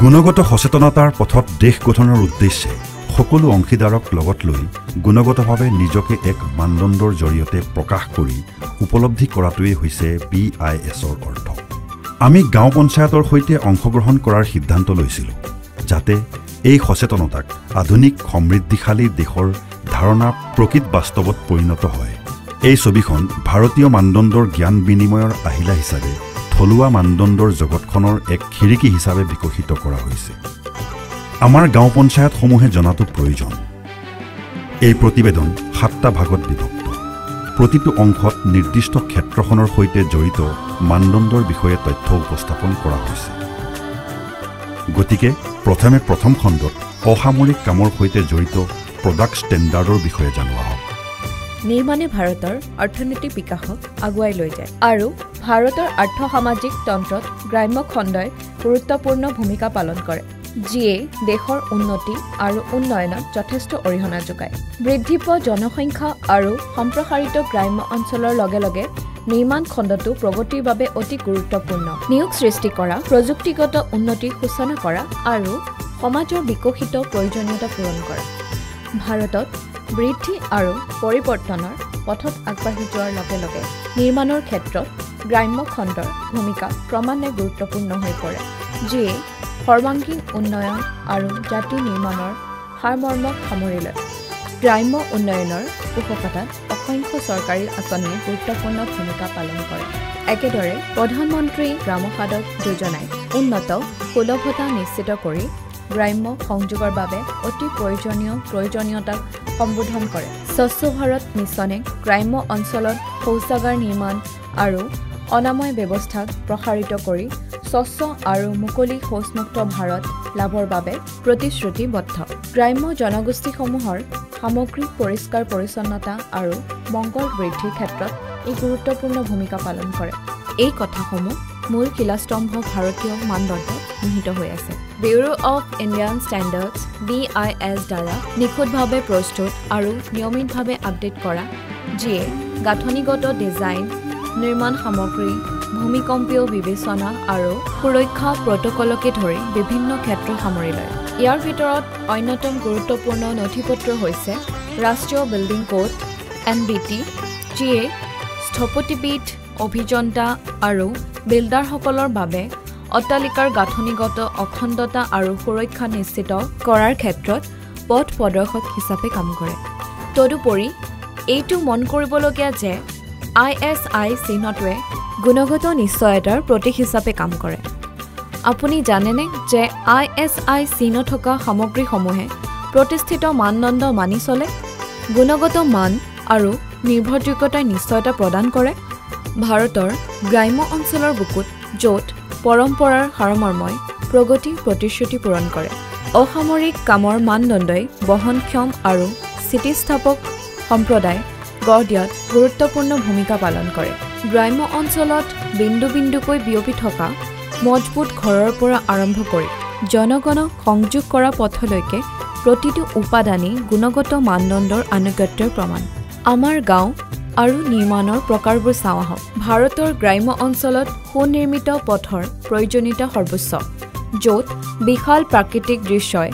গুণগত সচেতনতাৰ পথত দেশ গঠনৰ উদ্দেশ্যে সকলো অংশীদাৰক লগত লৈ গুণগতভাৱে নিজকে এক মানদণ্ডৰ জৰিয়তে প্ৰকাশ কৰি উপলব্ধি কৰাটোৱে হৈছে BISৰ অৰ্থ। আমি গাঁও পঞ্চায়তৰ সৈতে অংশগ্ৰহণ কৰাৰ সিদ্ধান্ত লৈছিলোঁ যাতে এই সচেতনতাক আধুনিক সমৃদ্ধিশালী দেশৰ ধাৰণা প্ৰকৃত বাস্তৱত পৰিণত হয়। এই ছবিখন ভাৰতীয় মানদণ্ডৰ জ্ঞান বিনিময়ৰ আহিলা হিচাপে থলুৱা মানদণ্ডৰ জগতখনৰ এক খিৰিকী হিচাপে বিকশিত কৰা হৈছে। আমাৰ গাঁও পঞ্চায়তসমূহে জনাটো প্ৰয়োজন। এই প্ৰতিবেদন 7টা ভাগত বিভক্ত। প্ৰতিটো অংশত নিৰ্দিষ্ট ক্ষেত্ৰখনৰ সৈতে জড়িত মানদণ্ডৰ বিষয়ে তথ্য উপস্থাপন কৰা হৈছে। গতিকে প্ৰথমে প্ৰথম খণ্ডত অসামৰিক কামৰ সৈতে জড়িত প্ৰডাক্ট ষ্টেণ্ডাৰ্ডৰ বিষয়ে জনোৱা হ'ব। নিৰ্মাণে ভাৰতৰ অৰ্থনৈতিক বিকাশক আগুৱাই লৈ যায় আৰু ভাৰতৰ আৰ্থ-সামাজিক তন্ত্ৰত গ্ৰাম্য খণ্ডই গুৰুত্বপূৰ্ণ ভূমিকা পালন কৰে, যিয়ে দেশৰ উন্নতি আৰু উন্নয়নত যথেষ্ট অৰিহণা যোগায়। বৃদ্ধি পোৱা জনসংখ্যা আৰু সম্প্ৰসাৰিত গ্ৰাম্য অঞ্চলৰ লগে লগে নিৰ্মাণ খণ্ডটো প্ৰগতিৰ বাবে অতি গুৰুত্বপূৰ্ণ। নিয়োগ সৃষ্টি কৰা, প্ৰযুক্তিগত উন্নতিৰ সূচনা কৰা আৰু সমাজৰ বিকশিত প্ৰয়োজনীয়তা পূৰণ কৰা। ভাৰতত বৃদ্ধি আৰু পৰিৱৰ্তনৰ পথত আগবাঢ়ি যোৱাৰ লগে লগে নিৰ্মাণৰ ক্ষেত্ৰত গ্ৰাম্য খণ্ডৰ ভূমিকা ক্ৰমান্বয়ে গুৰুত্বপূৰ্ণ হৈ পৰে, যিয়ে সৰ্বাংগীন উন্নয়ন আৰু জাতি নিৰ্মাণৰ সাৰমৰ্মক সামৰি লয়। গ্ৰাম্য উন্নয়নৰ পোষকতাত অসংখ্য চৰকাৰী আঁচনিয়ে গুৰুত্বপূৰ্ণ ভূমিকা পালন কৰে। একেদৰে প্ৰধানমন্ত্ৰী গ্ৰাম সড়ক যোজনাই উন্নত সুলভতা নিশ্চিত কৰি গ্ৰাম্য সংযোগৰ বাবে অতি প্ৰয়োজনীয়তাক সম্বোধন কৰে। স্বচ্ছ ভাৰত মিছনে গ্ৰাম্য অঞ্চলত শৌচাগাৰ নিৰ্মাণ আৰু অনাময় ব্যৱস্থাক প্ৰসাৰিত কৰি স্বচ্ছ আৰু মুকলি শৌচমুক্ত ভাৰত লাভৰ বাবে প্ৰতিশ্ৰুতিবদ্ধ। গ্ৰাম্য জনগোষ্ঠীসমূহৰ সামগ্ৰিক পৰিষ্কাৰ পৰিচ্ছন্নতা আৰু মংগল বৃদ্ধিৰ ক্ষেত্ৰত ই গুৰুত্বপূৰ্ণ ভূমিকা পালন কৰে। এই কথাসমূহ মূল শিলাস্তম্ভ ভাৰতীয় মানদণ্ডত নিহিত হৈ আছে। Bureau of Indian standards BIS দ্বাৰা নিখুঁতভাৱে প্ৰস্তুত আৰু নিয়মিতভাৱে আপডেট কৰা, যিয়ে গাঁথনিগত ডিজাইন, নিৰ্মাণ সামগ্ৰী, ভূমিকম্পীয় বিবেচনা আৰু সুৰক্ষা প্ৰট'কলকে ধৰি বিভিন্ন ক্ষেত্ৰ সামৰি লয়। ইয়াৰ ভিতৰত অন্যতম গুৰুত্বপূৰ্ণ নথিপত্ৰ হৈছে ৰাষ্ট্ৰীয় বিল্ডিং কোড NBT, যিয়ে স্থপতিবিদ, অভিযন্তা আৰু বিল্ডাৰসকলৰ বাবে অট্টালিকাৰ গাঁথনিগত অখণ্ডতা আৰু সুৰক্ষা নিশ্চিত কৰাৰ ক্ষেত্ৰত পথ প্ৰদৰ্শক হিচাপে কাম কৰে। তদুপৰি এইটো মন কৰিবলগীয়া যে ISI চিহ্নটোৱে গুণগত নিশ্চয়তাৰ প্ৰতীক হিচাপে কাম কৰে। আপুনি জানেনে যে ISI চিহ্ন থকা সামগ্ৰীসমূহে প্ৰতিষ্ঠিত মানদণ্ড মানি চলে, গুণগত মান আৰু নিৰ্ভৰযোগ্যতাৰ নিশ্চয়তা প্ৰদান কৰে। ভাৰতৰ গ্ৰাম্য অঞ্চলৰ বুকুত য'ত পৰম্পৰাৰ সাৰমৰ্মই প্ৰগতিৰ প্ৰতিশ্ৰুতি পূৰণ কৰে, অসামৰিক কামৰ মানদণ্ডই বহনক্ষম আৰু স্থিতিস্থাপক সম্প্ৰদায় গঢ় দিয়াত গুৰুত্বপূৰ্ণ ভূমিকা পালন কৰে। গ্ৰাম্য অঞ্চলত বিন্দু বিন্দুকৈ বিয়পি থকা মজবুত ঘৰৰ পৰা আৰম্ভ কৰি জনগণক সংযোগ কৰা পথলৈকে প্ৰতিটো উপাদানেই গুণগত মানদণ্ডৰ আনুগত্যৰ প্ৰমাণ। আমাৰ গাঁও আৰু নিৰ্মাণৰ প্ৰকাৰবোৰ চাওঁ আহক। ভাৰতৰ গ্ৰাম্য অঞ্চলত সুনিৰ্মিত পথৰ প্ৰয়োজনীয়তা সৰ্বোচ্চ, য'ত বিশাল প্ৰাকৃতিক দৃশ্যই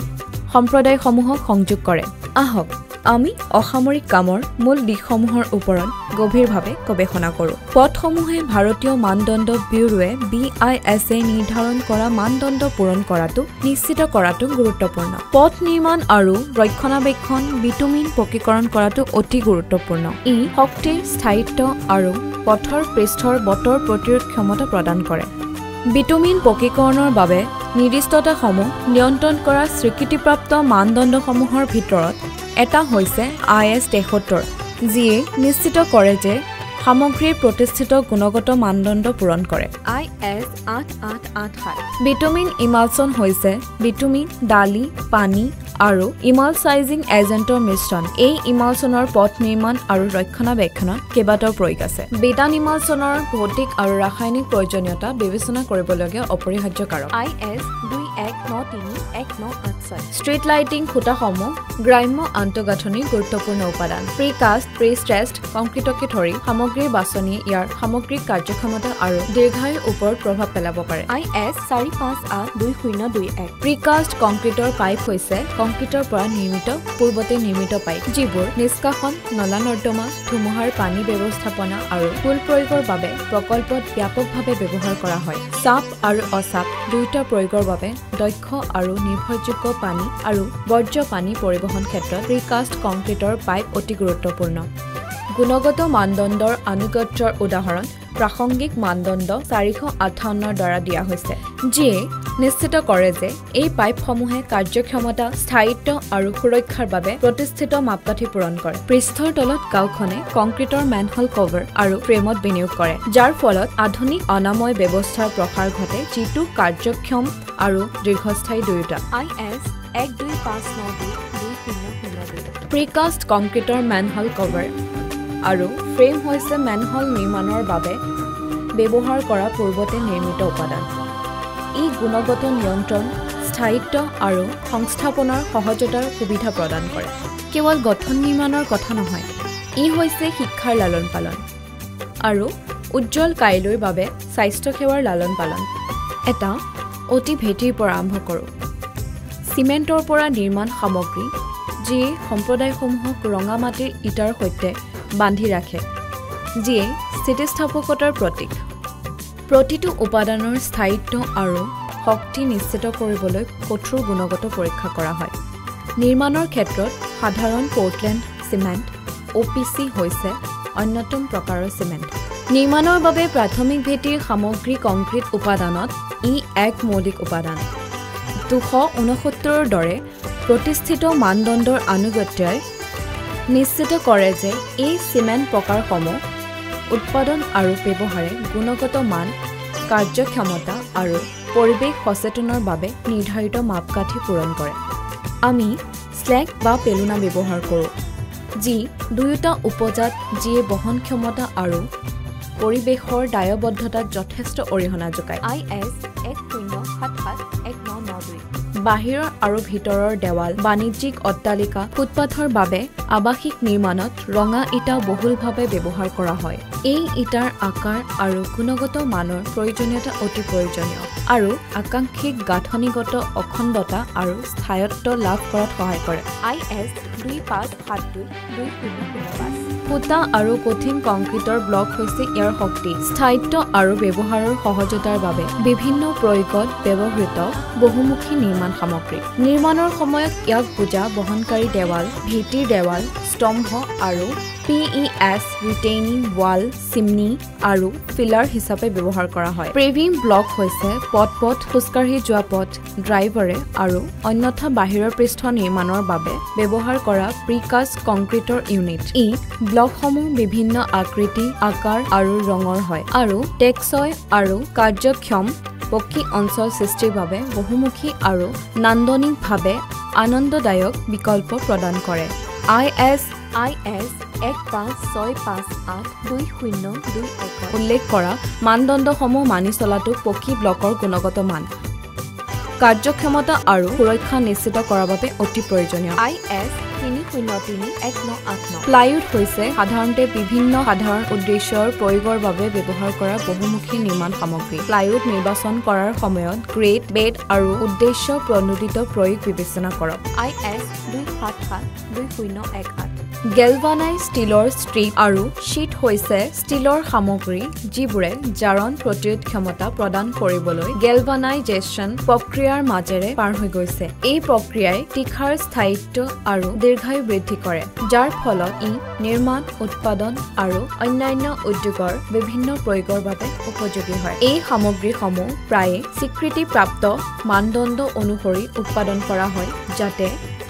সম্প্ৰদায়সমূহক সংযোগ কৰে। আহক আমি অসামৰিক কামৰ মূল দিশসমূহৰ ওপৰত গভীৰভাৱে গৱেষণা কৰোঁ। পথসমূহে ভাৰতীয় মানদণ্ড ব্যুৰোৱে BISে নিৰ্ধাৰণ কৰা মানদণ্ড পূৰণ কৰাটো নিশ্চিত কৰাটো গুৰুত্বপূৰ্ণ। পথ নিৰ্মাণ আৰু ৰক্ষণাবেক্ষণ বিটুমিন পকীকৰণ কৰাটো অতি গুৰুত্বপূৰ্ণ। ই শক্তিৰ স্থায়িত্ব আৰু পথৰ পৃষ্ঠৰ বতৰ প্ৰতিৰোধ ক্ষমতা প্ৰদান কৰে। বিটুমিন পকীকৰণৰ বাবে নিৰ্দিষ্টতাসমূহ নিয়ন্ত্ৰণ কৰা স্বীকৃতিপ্ৰাপ্ত মানদণ্ডসমূহৰ ভিতৰত এটা হৈছে IS 73, যিয়ে নিশ্চিত কৰে যে সামগ্ৰীৰ প্ৰতিষ্ঠিত গুণগত মানদণ্ড পূৰণ কৰে। IS 8887 বিটুমিন ইমালচন হৈছে বিটুমিন, ডালি, পানী আৰু ইমালচাইজিং এজেণ্টৰ মিশ্ৰণ। এই ইমালচনৰ পথ নিৰ্মাণ আৰু ৰক্ষণাবেক্ষণত কেইবাটাও প্ৰয়োগ আছে। বিটান ইমালচনৰ ভৌতিক আৰু ৰাসায়নিক প্ৰয়োজনীয়তা বিবেচনা কৰিবলগীয়া অপৰিহাৰ্য কাৰক। IS 21931984 ছয় ষ্ট্ৰীট লাইটিং খুঁটাসমূহ গ্ৰাম্য আন্তঃগাঁথনিৰ গুৰুত্বপূৰ্ণ উপাদান প্ৰিকাষ্ট প্ৰিষ্ট্ৰেছড কংক্ৰিটকে ধৰি সামগ্ৰীৰ বাছনিয়ে ইয়াৰ সামগ্ৰিক কাৰ্যক্ষমতা আৰু দীৰ্ঘায়ুৰ ওপৰত প্ৰভাৱ পেলাব পাৰে IS 45822021 প্ৰিকাষ্ট কংক্ৰিটৰ পাইপ হৈছে কংক্ৰিটৰ পৰা নিৰ্মিত পূৰ্বতে নিৰ্মিত পাইপ যিবোৰ নিষ্কাশন নলা নৰ্দমা ধুমুহাৰ পানী ব্যৱস্থাপনা আৰু ফুল প্ৰয়োগৰ বাবে প্ৰকল্পত ব্যাপকভাৱে ব্যৱহাৰ কৰা হয় চাপ আৰু অচাপ দুয়োটা প্ৰয়োগৰ বাবে দক্ষ আৰু নিৰ্ভৰযোগ্য পানী আৰু বৰ্জ্য পানী পৰিবহণ ক্ষেত্ৰত প্ৰিকাষ্ট কংক্ৰিটৰ পাইপ অতি গুৰুত্বপূৰ্ণ গুণগত মানদণ্ডৰ আনুগত্যৰ উদাহৰণ প্ৰাসংগিক মানদণ্ড 458 দ্বাৰা দিয়া হৈছে যিয়ে নিশ্চিত কৰে যে এই পাইপসমূহে কাৰ্যক্ষমতা স্থায়িত্ব আৰু সুৰক্ষাৰ বাবে প্ৰতিষ্ঠিত মাপকাঠি পূৰণ কৰে পৃষ্ঠৰ তলত গাঁওখনে কংক্ৰিটৰ মেনহল কভাৰ আৰু ফ্ৰেমত বিনিয়োগ কৰে যাৰ ফলত আধুনিক অনাময় ব্যৱস্থাৰ প্ৰসাৰ ঘটে যিটো কাৰ্যক্ষম আৰু দীৰ্ঘস্থায়ী দুয়োটা IS 125922002 প্ৰিকাষ্ট কংক্ৰিটৰ মেনহল কভাৰ আৰু ফ্ৰেম হৈছে মেনহল নিৰ্মাণৰ বাবে ব্যৱহাৰ কৰা পূৰ্বতে নিৰ্মিত উপাদান ই গুণগত নিয়ন্ত্ৰণ স্থায়িত্ব আৰু সংস্থাপনৰ সহজতাৰ সুবিধা প্ৰদান কৰে কেৱল গঠন নিৰ্মাণৰ কথা নহয় ই হৈছে শিক্ষাৰ লালন পালন আৰু উজ্জ্বল কাইলৈৰ বাবে স্বাস্থ্য সেৱাৰ লালন পালন এটা অতি ভেটিৰ পৰা আৰম্ভ কৰোঁ চিমেণ্টৰ পৰা নিৰ্মাণ সামগ্ৰী যিয়ে সম্প্ৰদায়সমূহক ৰঙা মাটিৰ ইটাৰ সৈতে বান্ধি ৰাখে যিয়ে স্থিতিস্থাপকতাৰ প্ৰতীক প্ৰতিটো উপাদানৰ স্থায়িত্ব আৰু শক্তি নিশ্চিত কৰিবলৈ কঠোৰ গুণগত পৰীক্ষা কৰা হয় নিৰ্মাণৰ ক্ষেত্ৰত সাধাৰণ পোৰ্টলেণ্ড চিমেণ্ট OPC হৈছে অন্যতম প্ৰকাৰৰ চিমেণ্ট নিৰ্মাণৰ বাবে প্ৰাথমিক ভেটিৰ সামগ্ৰী কংক্ৰিট উপাদানত ই এক মৌলিক উপাদান 269ৰ দৰে প্ৰতিষ্ঠিত মানদণ্ডৰ আনুগত্যই নিশ্চিত কৰে যে এই চিমেণ্ট প্ৰকাৰসমূহ উৎপাদন আৰু ব্যৱহাৰে গুণগত মান কাৰ্যক্ষমতা আৰু পৰিৱেশ সচেতনৰ বাবে নিৰ্ধাৰিত মাপকাঠি পূৰণ কৰে আমি স্লেগ বা পেলুনা ব্যৱহাৰ কৰোঁ যি দুয়োটা উপজাত যিয়ে বহন ক্ষমতা আৰু পৰিৱেশৰ দায়বদ্ধতাত যথেষ্ট অৰিহণা যোগায় IS 1077192 বাহিৰৰ আৰু ভিতৰৰ দেৱাল বাণিজ্যিক অট্টালিকা ফুটপাথৰ বাবে আৱাসিক নিৰ্মাণত ৰঙা ইটা বহুলভাৱে ব্যৱহাৰ কৰা হয় এই ইটাৰ আকাৰ আৰু গুণগত মানৰ প্ৰয়োজনীয়তা অতি প্ৰয়োজনীয় আৰু আকাংক্ষিক গাঁথনিগত অখণ্ডতা আৰু স্থায়িত্ব লাভ কৰাত সহায় কৰে IS 25722005 ফুটা আৰু কঠিন কংক্ৰিটৰ ব্লক হৈছে ইয়াৰ শক্তি স্থায়িত্ব আৰু ব্যৱহাৰৰ সহজতাৰ বাবে বিভিন্ন প্ৰয়োগত ব্যৱহৃত বহুমুখী নিৰ্মাণ সামগ্ৰী নিৰ্মাণৰ সময়ত ইয়াক বুজা বহনকাৰী দেৱাল ভিটিৰ দেৱাল স্তম্ভ আৰু PES ৰিটেইনিং ৱাল চিমনি আৰু ফিলাৰ হিচাপে ব্যৱহাৰ কৰা হয় প্ৰেভিং ব্লক হৈছে পথ খোজকাঢ়ি যোৱা পথ ড্ৰাইভাৰে আৰু অন্যথা বাহিৰৰ পৃষ্ঠ নিৰ্মাণৰ বাবে ব্যৱহাৰ কৰা প্ৰিকাষ্ট কংক্ৰিটৰ ইউনিট ই ব্লকসমূহ বিভিন্ন আকৃতি আকাৰ আৰু ৰঙৰ হয় আৰু টেকচয় আৰু কাৰ্যক্ষম পক্ষী অঞ্চল সৃষ্টিৰ বাবে বহুমুখী আৰু নান্দনিকভাৱে আনন্দদায়ক বিকল্প প্ৰদান কৰে IS 156582021 উল্লেখ কৰা মানদণ্ডসমূহ মানি চলাটো পক্ষী ব্লকৰ গুণগত মান কাৰ্যক্ষমতা আৰু সুৰক্ষা নিশ্চিত কৰাৰ বাবে অতি প্ৰয়োজনীয় IS 3031989 প্লাইউড হৈছে সাধাৰণতে বিভিন্ন সাধাৰণ উদ্দেশ্যৰ প্ৰয়োগৰ বাবে ব্যৱহাৰ কৰা বহুমুখী নিৰ্মাণ সামগ্ৰী প্লাইউড নিৰ্বাচন কৰাৰ সময়ত গ্ৰেড বেড আৰু উদ্দেশ্য প্ৰণোদিত প্ৰয়োগ বিবেচনা কৰক IS 2772018 গেলভানাইজ ষ্টীলৰ ষ্ট্ৰিপ আৰু শ্বীট হৈছে ষ্টীলৰ সামগ্ৰী যিবোৰে জাৰণ প্ৰতিৰোধ ক্ষমতা প্ৰদান কৰিবলৈ গেলভানাইজেশ্যন প্ৰক্ৰিয়াৰ মাজেৰে পাৰ হৈ গৈছে এই প্ৰক্ৰিয়াই তীখাৰ স্থায়িত্ব আৰু দীৰ্ঘায়ু বৃদ্ধি কৰে যাৰ ফলত ই নিৰ্মাণ উৎপাদন আৰু অন্যান্য উদ্যোগৰ বিভিন্ন প্ৰয়োগৰ বাবে উপযোগী হয় এই সামগ্ৰীসমূহ প্ৰায়ে স্বীকৃতিপ্ৰাপ্ত মানদণ্ড অনুসৰি উৎপাদন কৰা হয় যাতে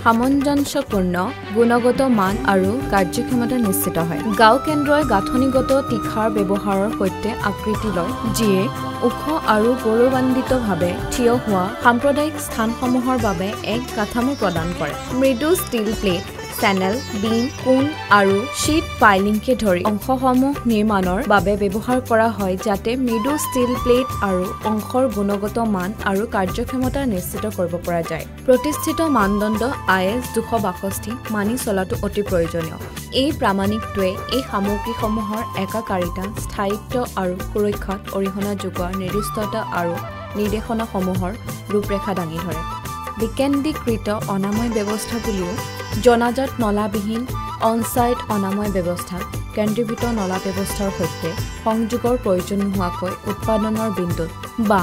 সামঞ্জস্যপূৰ্ণ গুণগত মান আৰু কাৰ্যক্ষমতা নিশ্চিত হয় গাঁও কেন্দ্ৰই গাঁথনিগত তীখাৰ ব্যৱহাৰৰ সৈতে আকৃতি লয় যিয়ে ওখ আৰু গৌৰৱান্বিতভাৱে থিয় হোৱা সাম্প্ৰদায়িক স্থানসমূহৰ বাবে এক কাঠামো প্ৰদান কৰে মৃদু ষ্টীল প্লেট চেনেল, বিম, কোণ আৰু শীট পাইলিংকে ধৰি অংশসমূহ নিৰ্মাণৰ বাবে ব্যৱহাৰ কৰা হয় যাতে মৃদু ষ্টীল প্লেট আৰু অংশৰ গুণগত মান আৰু কাৰ্যক্ষমতা নিশ্চিত কৰিব পৰা যায়। প্ৰতিষ্ঠিত মানদণ্ড IS 262 মানি চলাটো অতি প্ৰয়োজনীয়। এই প্ৰামাণিকটোৱে এই সামগ্ৰীসমূহৰ একাকাৰিতা, স্থায়িত্ব আৰু সুৰক্ষাত অৰিহণা যোগোৱা নিৰ্দিষ্টতা আৰু নিৰ্দেশনাসমূহৰ ৰূপৰেখা দাঙি ধৰে। বিকেন্দ্ৰীকৃত অনাময় ব্যৱস্থা বুলিও জনাজাত নলাবিহীন অন-ছাইট অনাময় ব্যৱস্থা কেন্দ্ৰীভূত নলা ব্যৱস্থাৰ সৈতে সংযোগৰ প্ৰয়োজন নোহোৱাকৈ উৎপাদনৰ বিন্দুত বা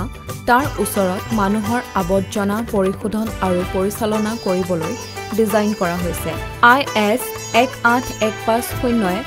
তাৰ ওচৰত মানুহৰ আৱৰ্জনা পৰিশোধন আৰু পৰিচালনা কৰিবলৈ ডিজাইন কৰা হৈছে। IS 18150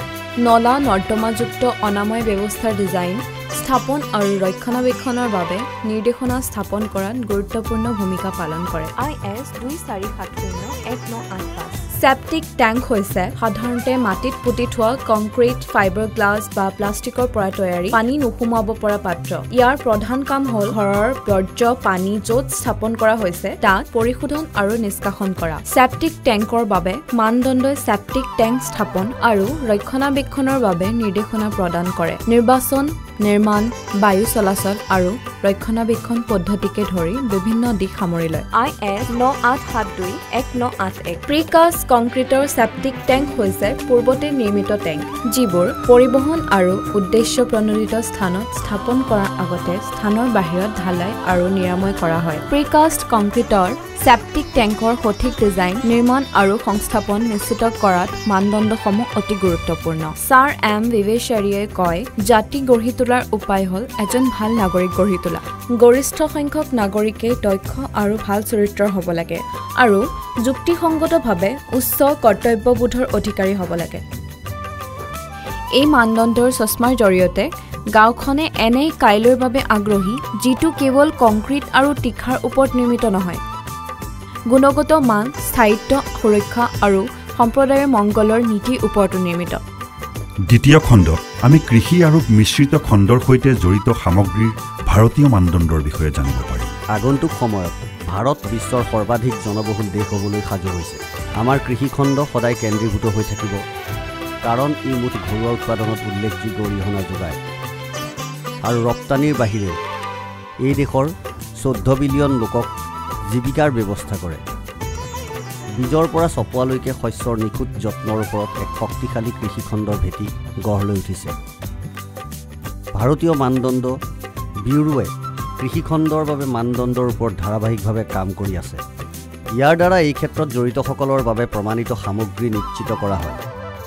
নলা নৰ্দমাযুক্ত অনাময় ব্যৱস্থাৰ ডিজাইন, স্থাপন আৰু ৰক্ষণাবেক্ষণৰ বাবে নিৰ্দেশনা স্থাপন কৰাত গুৰুত্বপূৰ্ণ ভূমিকা পালন কৰে। IS 2470-1985 চেপ্টিক টেংক হৈছে সাধাৰণতে মাটিত পুতি থোৱা কংক্ৰিট, ফাইবাৰ গ্লাছ বা প্লাষ্টিকৰ পৰা তৈয়াৰী পানী নোসোমাব পৰা পাত্ৰ। ইয়াৰ প্ৰধান কাম হ'ল ঘৰৰ বৰ্জ্য পানী য'ত স্থাপন কৰা হৈছে তাত পৰিশোধন আৰু নিষ্কাশন কৰা। চেপ্টিক টেংকৰ বাবে মানদণ্ডই চেপ্টিক টেংক স্থাপন আৰু ৰক্ষণাবেক্ষণৰ বাবে নিৰ্দেশনা প্ৰদান কৰে। নিৰ্বাচন, নিৰ্মাণ, বায়ু চলাচল আৰু ৰক্ষণাবেক্ষণ পদ্ধতিকে ধৰি বিভিন্ন দিশ সামৰি লয়। IS 9872-1981 প্ৰিকাষ্ট কংক্ৰিটৰ চেপ্টিক টেংক হৈছে পূৰ্বতে নিৰ্মিত টেংক, যিবোৰ পৰিবহণ আৰু উদ্দেশ্য প্ৰণোদিত স্থানত স্থাপন কৰাৰ আগতে স্থানৰ বাহিৰত ঢালাই আৰু নিৰাময় কৰা হয়। প্ৰিকাষ্ট কংক্ৰিটৰ চেপ্টিক টেংকৰ সঠিক ডিজাইন, নিৰ্মাণ আৰু সংস্থাপন নিশ্চিত কৰাত মানদণ্ডসমূহ অতি গুৰুত্বপূৰ্ণ। ছাৰ M ভিভেচাৰীয়ে কয়, জাতি গঢ়ি তোলাৰ উপায় হ'ল এজন ভাল নাগৰিক গঢ়ি তোলা। গৰিষ্ঠ সংখ্যক নাগৰিকে দক্ষ আৰু ভাল চৰিত্ৰৰ হ'ব লাগে আৰু যুক্তিসংগতভাৱে উচ্চ কৰ্তব্যবোধৰ অধিকাৰী হ'ব লাগে। এই মানদণ্ডৰ চশমাৰ জৰিয়তে গাঁওখনে এনে কাইলৈৰ বাবে আগ্ৰহী যিটো কেৱল কংক্ৰিট আৰু তীখাৰ ওপৰত নিৰ্মিত নহয়, গুণগত মান, স্থায়িত্ব, সুৰক্ষা আৰু সম্প্ৰদায়ৰ মংগলৰ নীতিৰ ওপৰতো নিৰ্মিত। দ্বিতীয় খণ্ডত আমি কৃষি আৰু মিশ্ৰিত খণ্ডৰ সৈতে জড়িত সামগ্ৰীৰ ভাৰতীয় মানদণ্ডৰ বিষয়ে জানিব পাৰিম। আগন্তুক সময়ত ভাৰত বিশ্বৰ সৰ্বাধিক জনবহুল দেশ হ'বলৈ সাজু হৈছে। আমাৰ কৃষিখণ্ড সদায় কেন্দ্ৰীভূত হৈ থাকিব, কাৰণ ই মুঠ ঘৰুৱা উৎপাদনত উল্লেখযোগ্য অৰিহণা যোগায় আৰু ৰপ্তানিৰ বাহিৰে এই দেশৰ 14 বিলিয়ন লোকক জীৱিকাৰ ব্যৱস্থা কৰে। বীজৰ পৰা চপোৱালৈকে শস্যৰ নিখুঁত যত্নৰ ওপৰত এক শক্তিশালী কৃষিখণ্ডৰ ভেটি গঢ় লৈ উঠিছে। ভাৰতীয় মানদণ্ড ব্যুৰোৱে কৃষিখণ্ডৰ বাবে মানদণ্ডৰ ওপৰত ধাৰাবাহিকভাৱে কাম কৰি আছে। ইয়াৰ দ্বাৰা এই ক্ষেত্ৰত জড়িতসকলৰ বাবে প্ৰমাণিত সামগ্ৰী নিশ্চিত কৰা হয়।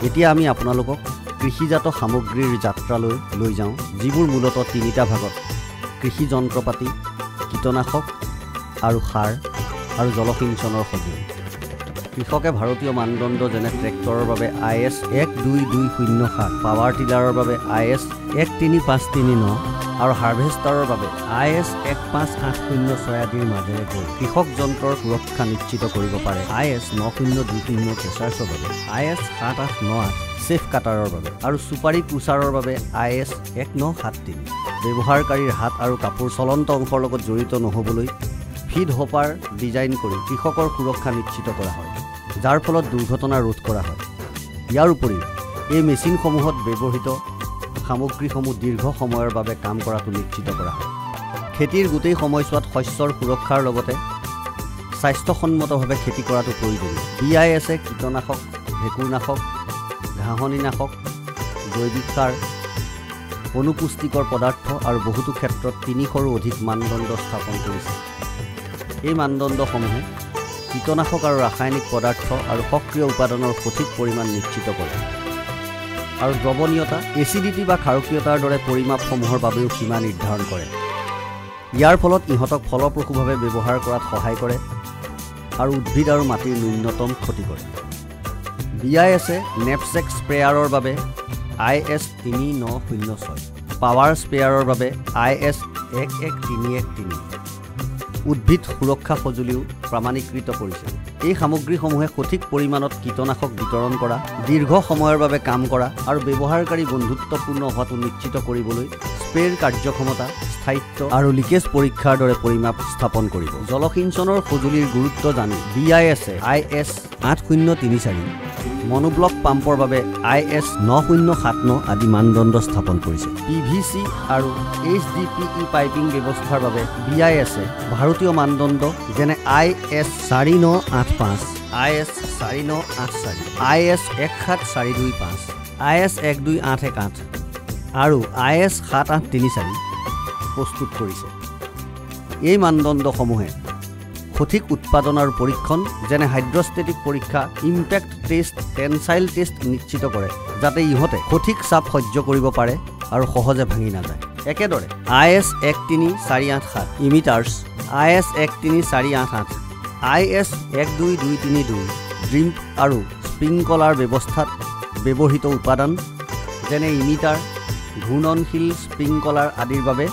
এতিয়া আমি আপোনালোকক কৃষিজাত সামগ্ৰীৰ যাত্ৰালৈ লৈ যাওঁ, যিবোৰ মূলতঃ তিনিটা ভাগত: কৃষি যন্ত্ৰপাতি, কীটনাশক আৰু সাৰ আৰু জলসিঞ্চনৰ সঁজুলি। কৃষকে ভাৰতীয় মানদণ্ড যেনে ট্ৰেক্টৰৰ বাবে IS 12207, পাৱাৰ টিলাৰৰ বাবে IS 13539 আৰু হাৰ্ভেষ্টাৰৰ বাবে IS 15806 আদিৰ মাজেৰে গৈ কৃষক যন্ত্ৰৰ সুৰক্ষা নিশ্চিত কৰিব পাৰে। IS 9020 কেচাৰ্ছৰ বাবে, IS 7898 চেফ কাটাৰৰ বাবে আৰু চুপাৰী ক্ৰুচাৰৰ বাবে IS 1973। ব্যৱহাৰকাৰীৰ হাত আৰু কাপোৰ চলন্ত অংশৰ লগত জড়িত নহ'বলৈ ফিড হপাৰ ডিজাইন কৰি কৃষকৰ সুৰক্ষা নিশ্চিত কৰা হয়, যাৰ ফলত দুৰ্ঘটনা ৰোধ কৰা হয়। ইয়াৰ উপৰিও এই মেচিনসমূহত ব্যৱহৃত সামগ্ৰীসমূহ দীৰ্ঘ সময়ৰ বাবে কাম কৰাটো নিশ্চিত কৰা হয়। খেতিৰ গোটেই সময়ছোৱাত শস্যৰ সুৰক্ষাৰ লগতে স্বাস্থ্যসন্মতভাৱে খেতি কৰাটো প্ৰয়োজনীয়। BIS-এ কীটনাশক, ভেঁকুৰনাশক, ঘাঁহনিনাশক, জৈৱিক সাৰ, অনুপুষ্টিকৰ পদাৰ্থ আৰু বহুতো ক্ষেত্ৰত 300ৰো অধিক মানদণ্ড স্থাপন কৰিছে। এই মানদণ্ডসমূহে কীটনাশক আৰু ৰাসায়নিক পদাৰ্থ আৰু সক্ৰিয় উপাদানৰ সঠিক পৰিমাণ নিশ্চিত কৰে আৰু দ্ৰৱণীয়তা, এচিডিটি বা ক্ষাৰকীয়তাৰ দৰে পৰিমাপসমূহৰ বাবেও সীমা নিৰ্ধাৰণ কৰে। ইয়াৰ ফলত ইহঁতক ফলপ্ৰসূভাৱে ব্যৱহাৰ কৰাত সহায় কৰে আৰু উদ্ভিদ আৰু মাটিৰ ন্যূনতম ক্ষতি কৰে। BIS-এ নেপছেক স্প্ৰেয়াৰৰ বাবে IS 3906, পাৱাৰ স্প্ৰেয়াৰৰ বাবে IS 11313, উদ্ভিদ সুৰক্ষা সঁজুলিও প্ৰমাণীকৃত কৰিছে। এই সামগ্ৰীসমূহে সঠিক পৰিমাণত কীটনাশক বিতৰণ কৰা, দীৰ্ঘ সময়ৰ বাবে কাম কৰা আৰু ব্যৱহাৰকাৰী বন্ধুত্বপূৰ্ণ হোৱাটো নিশ্চিত কৰিবলৈ স্প্ৰেৰ কাৰ্যক্ষমতা, স্থায়িত্ব আৰু লিকেজ পৰীক্ষাৰ দৰে পৰিমাপ স্থাপন কৰিব। জলসিঞ্চনৰ সঁজুলিৰ গুৰুত্ব জানি BIS-এ IS 8034 মনোব্লক পাম্পৰ বাবে IS 9079 আদি মানদণ্ড স্থাপন কৰিছে। PVC আৰু HDPE পাইপিং ব্যৱস্থাৰ বাবে BIS ভাৰতীয় মানদণ্ড যেনে IS 4985, IS 4984, IS 17425, IS 12818 আৰু IS 7834 প্ৰস্তুত কৰিছে। এই মানদণ্ডসমূহে সঠিক উৎপাদন আৰু পৰীক্ষণ যেনে হাইড্ৰষ্টেটিক পৰীক্ষা, ইম্পেক্ট টেষ্ট, টেনচাইল টেষ্ট নিশ্চিত কৰে যাতে ইহঁতে সঠিক চাপ সহ্য কৰিব পাৰে আৰু সহজে ভাঙি নাযায়। একেদৰে IS 13487 ইমিটাৰ্ছ, IS 13488, IS 12232 ড্ৰিম্প আৰু স্প্ৰিংকলাৰ ব্যৱস্থাত ব্যৱহৃত উপাদান যেনে ইমিটাৰ, ঘূৰ্ণনশীল স্প্ৰিংকলাৰ আদিৰ বাবে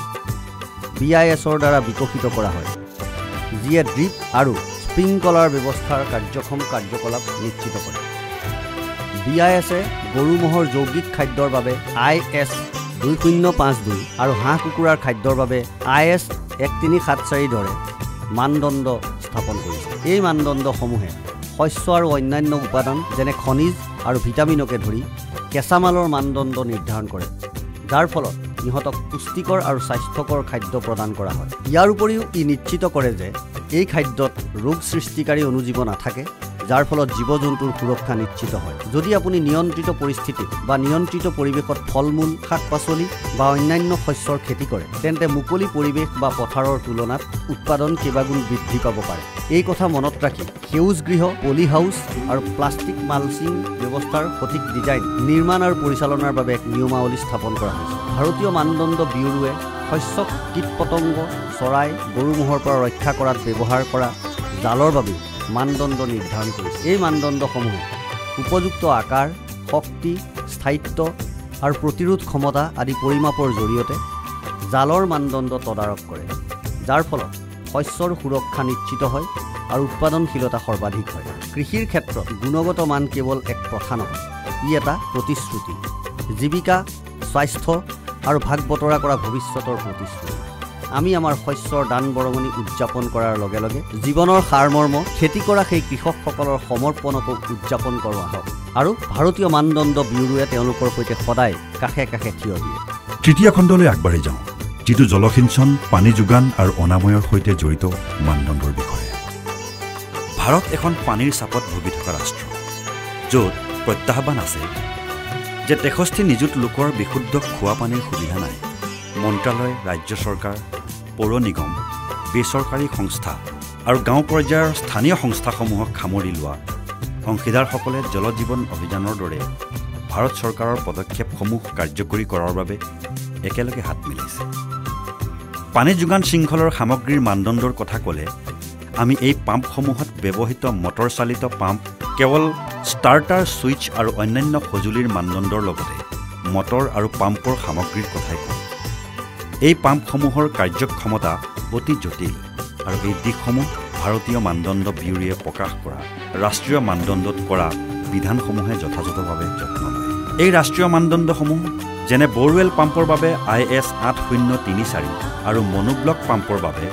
BISৰ দ্বাৰা বিকশিত কৰা হয়, যিয়ে ড্ৰিপ আৰু স্প্ৰিংকলাৰ ব্যৱস্থাৰ কাৰ্যক্ষম কাৰ্যকলাপ নিশ্চিত কৰে। BISে গৰু ম'হৰ যৌগিক খাদ্যৰ বাবে IS 2052 আৰু হাঁহ কুকুৰাৰ খাদ্যৰ বাবে IS 1374 দৰে মানদণ্ড স্থাপন কৰিছে। এই মানদণ্ডসমূহে শস্য আৰু অন্যান্য উপাদান যেনে খনিজ আৰু ভিটামিনকে ধৰি কেঁচামালৰ মানদণ্ড নিৰ্ধাৰণ কৰে, যাৰ ফলত ইহঁতক পুষ্টিকৰ আৰু স্বাস্থ্যকৰ খাদ্য প্ৰদান কৰা হয়। ইয়াৰ উপৰিও ই নিশ্চিত কৰে যে এই খাদ্যত ৰোগ সৃষ্টিকাৰী অনুজীৱ নাথাকে, যাৰ ফলত জীৱ জন্তুৰ সুৰক্ষা নিশ্চিত হয়। যদি আপুনি নিয়ন্ত্ৰিত পৰিস্থিতিত বা নিয়ন্ত্ৰিত পৰিৱেশত ফল মূল, শাক পাচলি বা অন্যান্য শস্যৰ খেতি কৰে, তেন্তে মুকলি পৰিৱেশ বা পথাৰৰ তুলনাত উৎপাদন কেইবাগুণ বৃদ্ধি পাব পাৰে। এই কথা মনত ৰাখি সেউজ গৃহ, পলি হাউচ আৰু প্লাষ্টিক মালচিং ব্যৱস্থাৰ সঠিক ডিজাইন, নিৰ্মাণ আৰু পৰিচালনাৰ বাবে এক নিয়মাৱলী স্থাপন কৰা হৈছে। ভাৰতীয় মানদণ্ড ব্যুৰোৱে শস্যক কীট পতংগ, চৰাই, গৰু ম'হৰ পৰা ৰক্ষা কৰাত ব্যৱহাৰ কৰা জালৰ বাবে মানদণ্ড নিৰ্ধাৰণ কৰিছে। এই মানদণ্ডসমূহে উপযুক্ত আকাৰ, শক্তি, স্থায়িত্ব আৰু প্ৰতিৰোধ ক্ষমতা আদি পৰিমাপৰ জৰিয়তে জালৰ মানদণ্ড তদাৰক কৰে, যাৰ ফলত শস্যৰ সুৰক্ষা নিশ্চিত হয় আৰু উৎপাদনশীলতা সৰ্বাধিক হয়। কৃষিৰ ক্ষেত্ৰত গুণগত মান কেৱল এক প্ৰথা নহয়, ই এটা প্ৰতিশ্ৰুতি, জীৱিকা, স্বাস্থ্য আৰু ভাগ বতৰা কৰা ভৱিষ্যতৰ প্ৰতিশ্ৰুতি। আমি আমাৰ শস্যৰ দান বৰঙণি উদযাপন কৰাৰ লগে লগে জীৱনৰ সাৰমৰ্ম খেতি কৰা সেই কৃষকসকলৰ সমৰ্পণকো উদযাপন কৰোঁ আহক। আৰু ভাৰতীয় মানদণ্ড ব্যুৰোৱে তেওঁলোকৰ সৈতে সদায় কাষে কাষে থিয় দিয়ে। তৃতীয় খণ্ডলৈ আগবাঢ়ি যাওঁ, যিটো জলসিঞ্চন, পানী যোগান আৰু অনাময়ৰ সৈতে জড়িত মানদণ্ডৰ বিষয়ে। ভাৰত এখন পানীৰ চাপত ভুগি থকা ৰাষ্ট্ৰ, য'ত প্ৰত্যাহ্বান আছে যে 63 নিযুত লোকৰ বিশুদ্ধ খোৱা পানীৰ সুবিধা নাই। মন্ত্ৰালয়, ৰাজ্য চৰকাৰ, পৌৰ নিগম, বেচৰকাৰী সংস্থা আৰু গাঁও পৰ্যায়ৰ স্থানীয় সংস্থাসমূহক সামৰি লোৱা অংশীদাৰসকলে জল জীৱন অভিযানৰ দৰে ভাৰত চৰকাৰৰ পদক্ষেপসমূহ কাৰ্যকৰী কৰাৰ বাবে একেলগে হাত মিলাইছে। পানী যোগান শৃংখলৰ সামগ্ৰীৰ মানদণ্ডৰ কথা ক'লে আমি এই পাম্পসমূহত ব্যৱহৃত মটৰ চালিত পাম্প, কেৱল ষ্টাৰ্টাৰ, ছুইচ আৰু অন্যান্য সঁজুলিৰ মানদণ্ডৰ লগতে মটৰ আৰু পাম্পৰ সামগ্ৰীৰ কথাই কওঁ। এই পাম্পসমূহৰ কাৰ্যক্ষমতা অতি জটিল আৰু এই দিশসমূহ ভাৰতীয় মানদণ্ড ব্যুৰোৱে প্ৰকাশ কৰা ৰাষ্ট্ৰীয় মানদণ্ডত কৰা বিধানসমূহে যথাযথভাৱে যত্ন লয়। এই ৰাষ্ট্ৰীয় মানদণ্ডসমূহ যেনে বৰৱেল পাম্পৰ বাবে IS 8034 আৰু মনোব্লক পাম্পৰ বাবে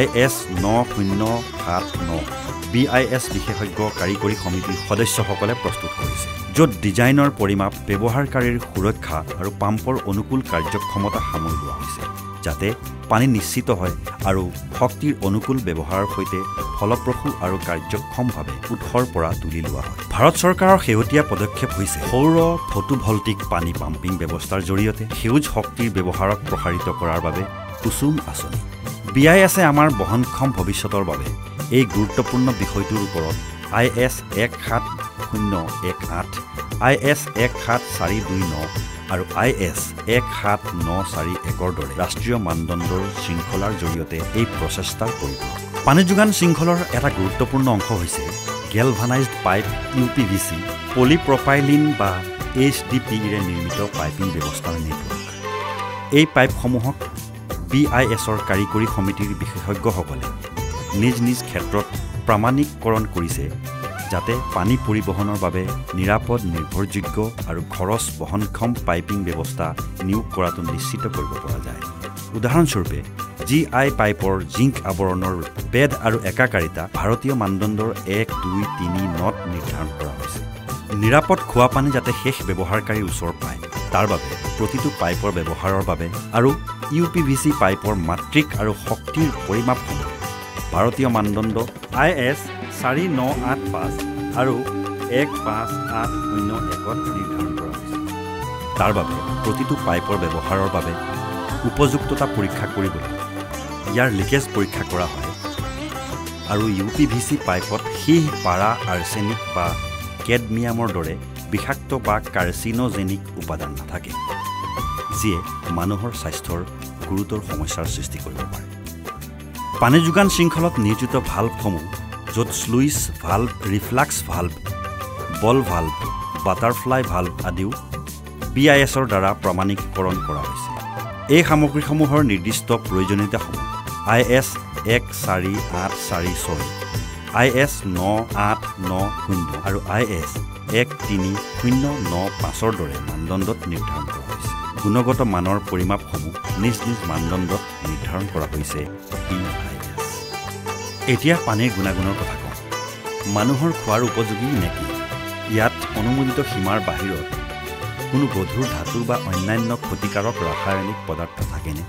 IS 9079 BIS বিশেষজ্ঞ কাৰিকৰী সমিতিৰ সদস্যসকলে প্ৰস্তুত কৰিছে, য'ত ডিজাইনৰ পৰিমাপ, ব্যৱহাৰকাৰীৰ সুৰক্ষা আৰু পাম্পৰ অনুকূল কাৰ্যক্ষমতা সামৰি লোৱা হৈছে, যাতে পানী নিশ্চিত হয় আৰু শক্তিৰ অনুকূল ব্যৱহাৰৰ সৈতে ফলপ্ৰসূ আৰু কাৰ্যক্ষমভাৱে উৎসৰ পৰা তুলি লোৱা হয়। ভাৰত চৰকাৰৰ শেহতীয়া পদক্ষেপ হৈছে সৌৰ ফটোভল্টিক পানী পাম্পিং ব্যৱস্থাৰ জৰিয়তে সেউজ শক্তিৰ ব্যৱহাৰক প্ৰসাৰিত কৰাৰ বাবে কুসুম আঁচনি। BISে আমাৰ বহনক্ষম ভৱিষ্যতৰ বাবে এই গুৰুত্বপূৰ্ণ বিষয়টোৰ ওপৰত IS 17018, IS 17429 আৰু IS 17941 দৰে ৰাষ্ট্ৰীয় মানদণ্ডৰ শৃংখলাৰ জৰিয়তে এই প্ৰচেষ্টাৰ পৰিপূৰক। পানী যোগান শৃংখলৰ এটা গুৰুত্বপূৰ্ণ অংশ হৈছে গেলভানাইজড পাইপ, UPVC, পলিপ্ৰপাইলিন বা HDPEৰে নিৰ্মিত পাইপিং ব্যৱস্থাৰ নেটৱৰ্ক। এই পাইপসমূহক BISৰ কাৰিকৰী সমিতিৰ বিশেষজ্ঞসকলে নিজ নিজ ক্ষেত্ৰত প্ৰামাণিকৰণ কৰিছে, যাতে পানী পৰিবহণৰ বাবে নিৰাপদ, নিৰ্ভৰযোগ্য আৰু খৰচ বহনক্ষম পাইপিং ব্যৱস্থা নিয়োগ কৰাটো নিশ্চিত কৰিব পৰা যায়। উদাহৰণস্বৰূপে GI পাইপৰ জিংক আৱৰণৰ বেদ আৰু একাকাৰিতা ভাৰতীয় মানদণ্ডৰ 1, 2, 3 নট নিৰ্ধাৰণ কৰা হৈছে। নিৰাপদ খোৱা পানী যাতে শেষ ব্যৱহাৰকাৰীৰ ওচৰ পায় তাৰ বাবে প্ৰতিটো পাইপৰ ব্যৱহাৰৰ বাবে আৰু UPVC পাইপৰ মাত্ৰিক আৰু শক্তিৰ পৰিমাপসমূহ ভাৰতীয় মানদণ্ড IS 4985 আৰু 15801 নিৰ্ধাৰণ কৰা হৈছে। তাৰ বাবে প্ৰতিটো পাইপৰ ব্যৱহাৰৰ বাবে উপযুক্ততা পৰীক্ষা কৰিবলৈ ইয়াৰ লিকেজ পৰীক্ষা কৰা হয় আৰু UPVC পাইপত সীহ পাৰা আৰ্ছেনিক বা কেডমিয়ামৰ দৰে বিষাক্ত বা কাৰ্চিনোজেনিক উপাদান নাথাকে যিয়ে মানুহৰ স্বাস্থ্যৰ গুৰুতৰ সমস্যাৰ সৃষ্টি কৰিব পাৰে। পানী যোগান শৃংখলত নিয়োজিত ভাল্ভসমূহ য'ত স্লুইচ ভাল্ভ, ৰিফ্লাক্স ভাল্ভ, বল ভাল্ভ, বাটাৰফ্লাই ভাল্ভ আদিও BISৰ দ্বাৰা প্ৰমাণীকৰণ কৰা হৈছে। এই সামগ্ৰীসমূহৰ নিৰ্দিষ্ট প্ৰয়োজনীয়তাসমূহ IS 14846, IS 9890 আৰু IS 13095ৰ দৰে মানদণ্ডত নিৰ্ধাৰণ কৰা হৈছে। গুণগত মানৰ পৰিমাপসমূহ নিজ নিজ মানদণ্ডত নিৰ্ধাৰণ কৰা হৈছে BIS। এতিয়া পানীৰ গুণাগুণৰ কথা কওঁ। মানুহৰ খোৱাৰ উপযোগী নেকি? ইয়াত অনুমোদিত সীমাৰ বাহিৰত কোনো গধুৰ ধাতু বা অন্যান্য ক্ষতিকাৰক ৰাসায়নিক পদাৰ্থ থাকেনে?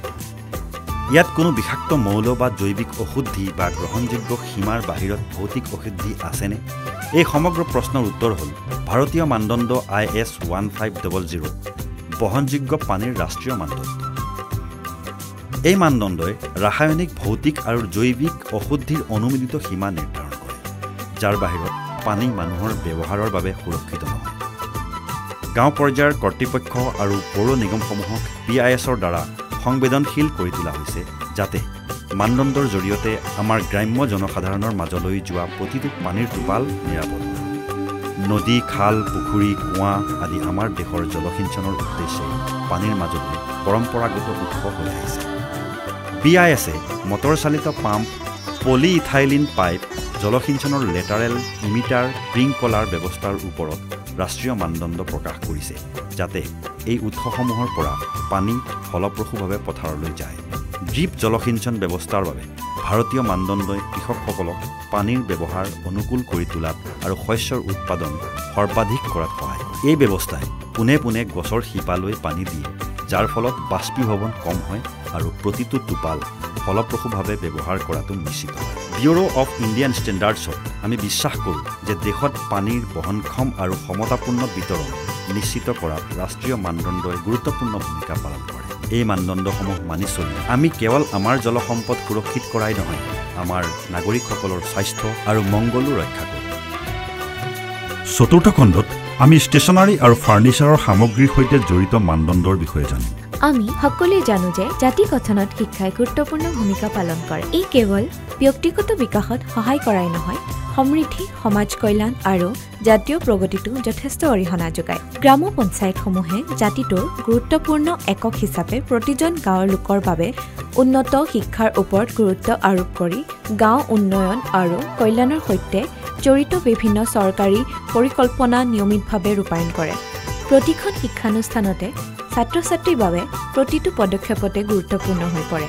ইয়াত কোনো বিষাক্ত মৌল বা জৈৱিক অশুদ্ধি বা গ্ৰহণযোগ্য সীমাৰ বাহিৰত ভৌতিক অশুদ্ধি আছেনে? এই সমগ্ৰ প্ৰশ্নৰ উত্তৰ হ'ল ভাৰতীয় মানদণ্ড IS 1500 বহনযোগ্য পানীৰ ৰাষ্ট্ৰীয় মানদণ্ড। এই মানদণ্ডই ৰাসায়নিক, ভৌতিক আৰু জৈৱিক অশুদ্ধিৰ অনুমোদিত সীমা নিৰ্ধাৰণ কৰে, যাৰ বাহিৰত পানী মানুহৰ ব্যৱহাৰৰ বাবে সুৰক্ষিত নহয়। গাঁও পৰ্যায়ৰ কৰ্তৃপক্ষ আৰু পৌৰ নিগমসমূহক BISৰ দ্বাৰা সংবেদনশীল কৰি তোলা হৈছে যাতে মানদণ্ডৰ জৰিয়তে আমাৰ গ্ৰাম্য জনসাধাৰণৰ মাজলৈ যোৱা প্ৰতিটো পানীৰ টোপাল নিৰাপদ হয়। নদী, খাল, পুখুৰী, কুঁৱা আদি আমাৰ দেশৰ জলসিঞ্চনৰ উদ্দেশ্যে পানীৰ মাজলৈ পৰম্পৰাগত উৎস হৈ আহিছে। BISে মটৰচালিত পাম্প, পলিইথাইলিন পাইপ, জলসিঞ্চনৰ লেটাৰেল ইমিটাৰ, স্প্ৰিংকলাৰ ব্যৱস্থাৰ ওপৰত ৰাষ্ট্ৰীয় মানদণ্ড প্ৰকাশ কৰিছে যাতে এই উৎসসমূহৰ পৰা পানী ফলপ্ৰসূভাৱে পথাৰলৈ যায়। ড্ৰিপ জলসিঞ্চন ব্যৱস্থাৰ বাবে ভাৰতীয় মানদণ্ডই কৃষকসকলক পানীৰ ব্যৱহাৰ অনুকূল কৰি তোলাত আৰু শস্যৰ উৎপাদন সৰ্বাধিক কৰাত সহায় কৰে। এই ব্যৱস্থাই পোনে পোনে গছৰ শিপালৈ পানী দিয়ে, যাৰ ফলত বাষ্পীভৱন কম হয় আৰু প্ৰতিটো টোপাল ফলপ্ৰসূভাৱে ব্যৱহাৰ কৰাটো নিশ্চিত হয়। ব্যুৰ' অৱ ইণ্ডিয়ান ষ্টেণ্ডাৰ্ডছত আমি বিশ্বাস কৰোঁ যে দেশত পানীৰ বহনক্ষম আৰু সমতাপূৰ্ণ বিতৰণ নিশ্চিত কৰাত ৰাষ্ট্ৰীয় মানদণ্ডই গুৰুত্বপূৰ্ণ ভূমিকা পালন কৰে। এই মানদণ্ডসমূহ মানি চলি আমি কেৱল আমাৰ জলসম্পদ সুৰক্ষিত কৰাই নহয়, আমাৰ নাগৰিকসকলৰ স্বাস্থ্য আৰু মংগলো ৰক্ষা কৰোঁ। চতুৰ্থ খণ্ডত আমি ষ্টেচনাৰী আৰু ফাৰ্ণিচাৰৰ সামগ্ৰীৰ সৈতে জড়িত মানদণ্ডৰ বিষয়ে জানিম। আমি সকলোৱে জানো যে জাতি গঠনত শিক্ষাই গুৰুত্বপূৰ্ণ ভূমিকা পালন কৰে। ই কেৱল ব্যক্তিগত বিকাশত সহায় কৰাই নহয়, সমৃদ্ধি, সমাজ কল্যাণ আৰু জাতীয় প্ৰগতিতো যথেষ্ট অৰিহণা যোগায়। গ্ৰাম পঞ্চায়তসমূহে জাতিটোৰ গুৰুত্বপূৰ্ণ একক হিচাপে প্ৰতিজন গাঁৱৰ লোকৰ বাবে উন্নত শিক্ষাৰ ওপৰত গুৰুত্ব আৰোপ কৰি গাঁও উন্নয়ন আৰু কল্যাণৰ সৈতে জড়িত বিভিন্ন চৰকাৰী পৰিকল্পনা নিয়মিতভাৱে ৰূপায়ণ কৰে। প্ৰতিখন শিক্ষানুষ্ঠানতে ছাত্ৰ ছাত্ৰীৰ বাবে প্ৰতিটো পদক্ষেপতে গুৰুত্বপূৰ্ণ হৈ পৰে।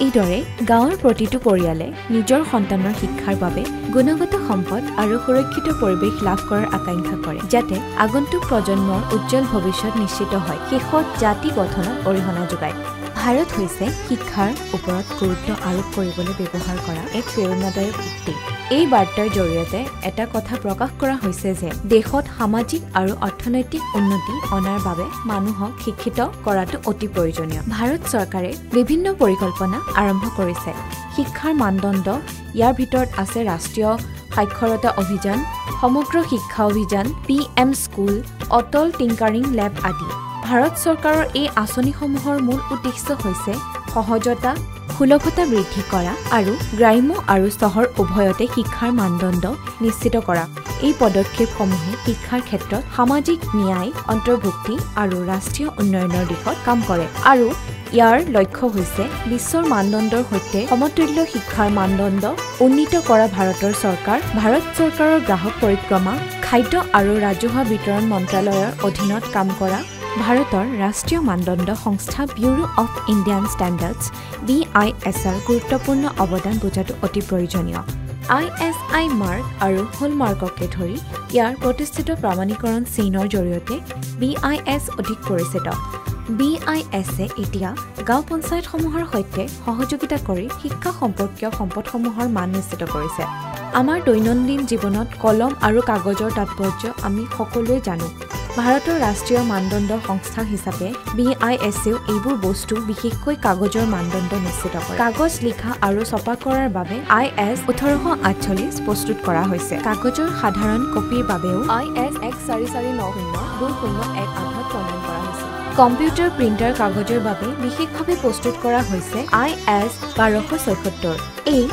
এইদৰে গাঁৱৰ প্ৰতিটো পৰিয়ালে নিজৰ সন্তানৰ শিক্ষাৰ বাবে গুণগত সম্পদ আৰু সুৰক্ষিত পৰিৱেশ লাভ কৰাৰ আকাংক্ষা কৰে, যাতে আগন্তুক প্ৰজন্মৰ উজ্জ্বল ভৱিষ্যত নিশ্চিত হয়। শেষত জাতি গঠনত অৰিহণা যোগায়। ভাৰত হৈছে শিক্ষাৰ ওপৰত গুৰুত্ব আৰোপ কৰিবলৈ ব্যৱহাৰ কৰা এক প্ৰেৰণাদায়ক উক্তি। এই বাৰ্তাৰ জৰিয়তে এটা কথা প্ৰকাশ কৰা হৈছে যে দেশত সামাজিক আৰু অৰ্থনৈতিক উন্নতি অনাৰ বাবে মানুহক শিক্ষিত কৰাটো অতি প্ৰয়োজনীয়। ভাৰত চৰকাৰে বিভিন্ন পৰিকল্পনা আৰম্ভ কৰিছে। শিক্ষাৰ মানদণ্ড ইয়াৰ ভিতৰত আছে ৰাষ্ট্ৰীয় সাক্ষৰতা অভিযান, সমগ্ৰ শিক্ষা অভিযান, PM স্কুল, অটল টিংকাৰিং লেব আদি। ভাৰত চৰকাৰৰ এই আঁচনিসমূহৰ মূল উদ্দেশ্য হৈছে সহজতা, সুলভতা বৃদ্ধি কৰা আৰু গ্ৰাম্য আৰু চহৰ উভয়তে শিক্ষাৰ মানদণ্ড নিশ্চিত কৰা। এই পদক্ষেপসমূহে শিক্ষাৰ ক্ষেত্ৰত সামাজিক ন্যায়, অন্তৰ্ভুক্তি আৰু ৰাষ্ট্ৰীয় উন্নয়নৰ দিশত কাম কৰে আৰু ইয়াৰ লক্ষ্য হৈছে বিশ্বৰ মানদণ্ডৰ সৈতে সমতুল্য শিক্ষাৰ মানদণ্ড উন্নীত কৰা। ভাৰতৰ চৰকাৰ, ভাৰত চৰকাৰৰ গ্ৰাহক পৰিক্ৰমা, খাদ্য আৰু ৰাজহুৱা বিতৰণ মন্ত্ৰালয়ৰ অধীনত কাম কৰা ভাৰতৰ ৰাষ্ট্ৰীয় মানদণ্ড সংস্থা ব্যুৰ' অৱ ইণ্ডিয়ান ষ্টেণ্ডাৰ্ডছ BISৰ গুৰুত্বপূৰ্ণ অৱদান বুজাটো অতি প্ৰয়োজনীয়। ISI মাৰ্ক আৰু হলমাৰ্ককে ধৰি ইয়াৰ প্ৰতিষ্ঠিত প্ৰমাণীকৰণ চিনৰ জৰিয়তে BIS অধিক পৰিচিত। BIS-এ এতিয়া গাঁও পঞ্চায়তসমূহৰ সৈতে সহযোগিতা কৰি শিক্ষা সম্পৰ্কীয় সম্পদসমূহৰ মান নিশ্চিত কৰিছে। আমাৰ দৈনন্দিন জীৱনত কলম আৰু কাগজৰ তাৎপৰ্য আমি সকলোৱে জানো। ভাৰতৰ ৰাষ্ট্ৰীয় মানদণ্ড সংস্থা হিচাপে BIS-এও এইবোৰ বস্তু বিশেষকৈ কাগজৰ মানদণ্ড নিশ্চিত কৰে। কাগজ লিখা আৰু ছপা কৰাৰ বাবে IS 1848 প্ৰস্তুত কৰা হৈছে। কাগজৰ সাধাৰণ কপিৰ বাবেও IS 1449-2001 আধাৰত প্ৰণয়ন কৰা হৈছে। কম্পিউটাৰ প্ৰিণ্টাৰ কাগজৰ বাবে বিশেষভাৱে প্ৰস্তুত কৰা হৈছে IS 1276। এই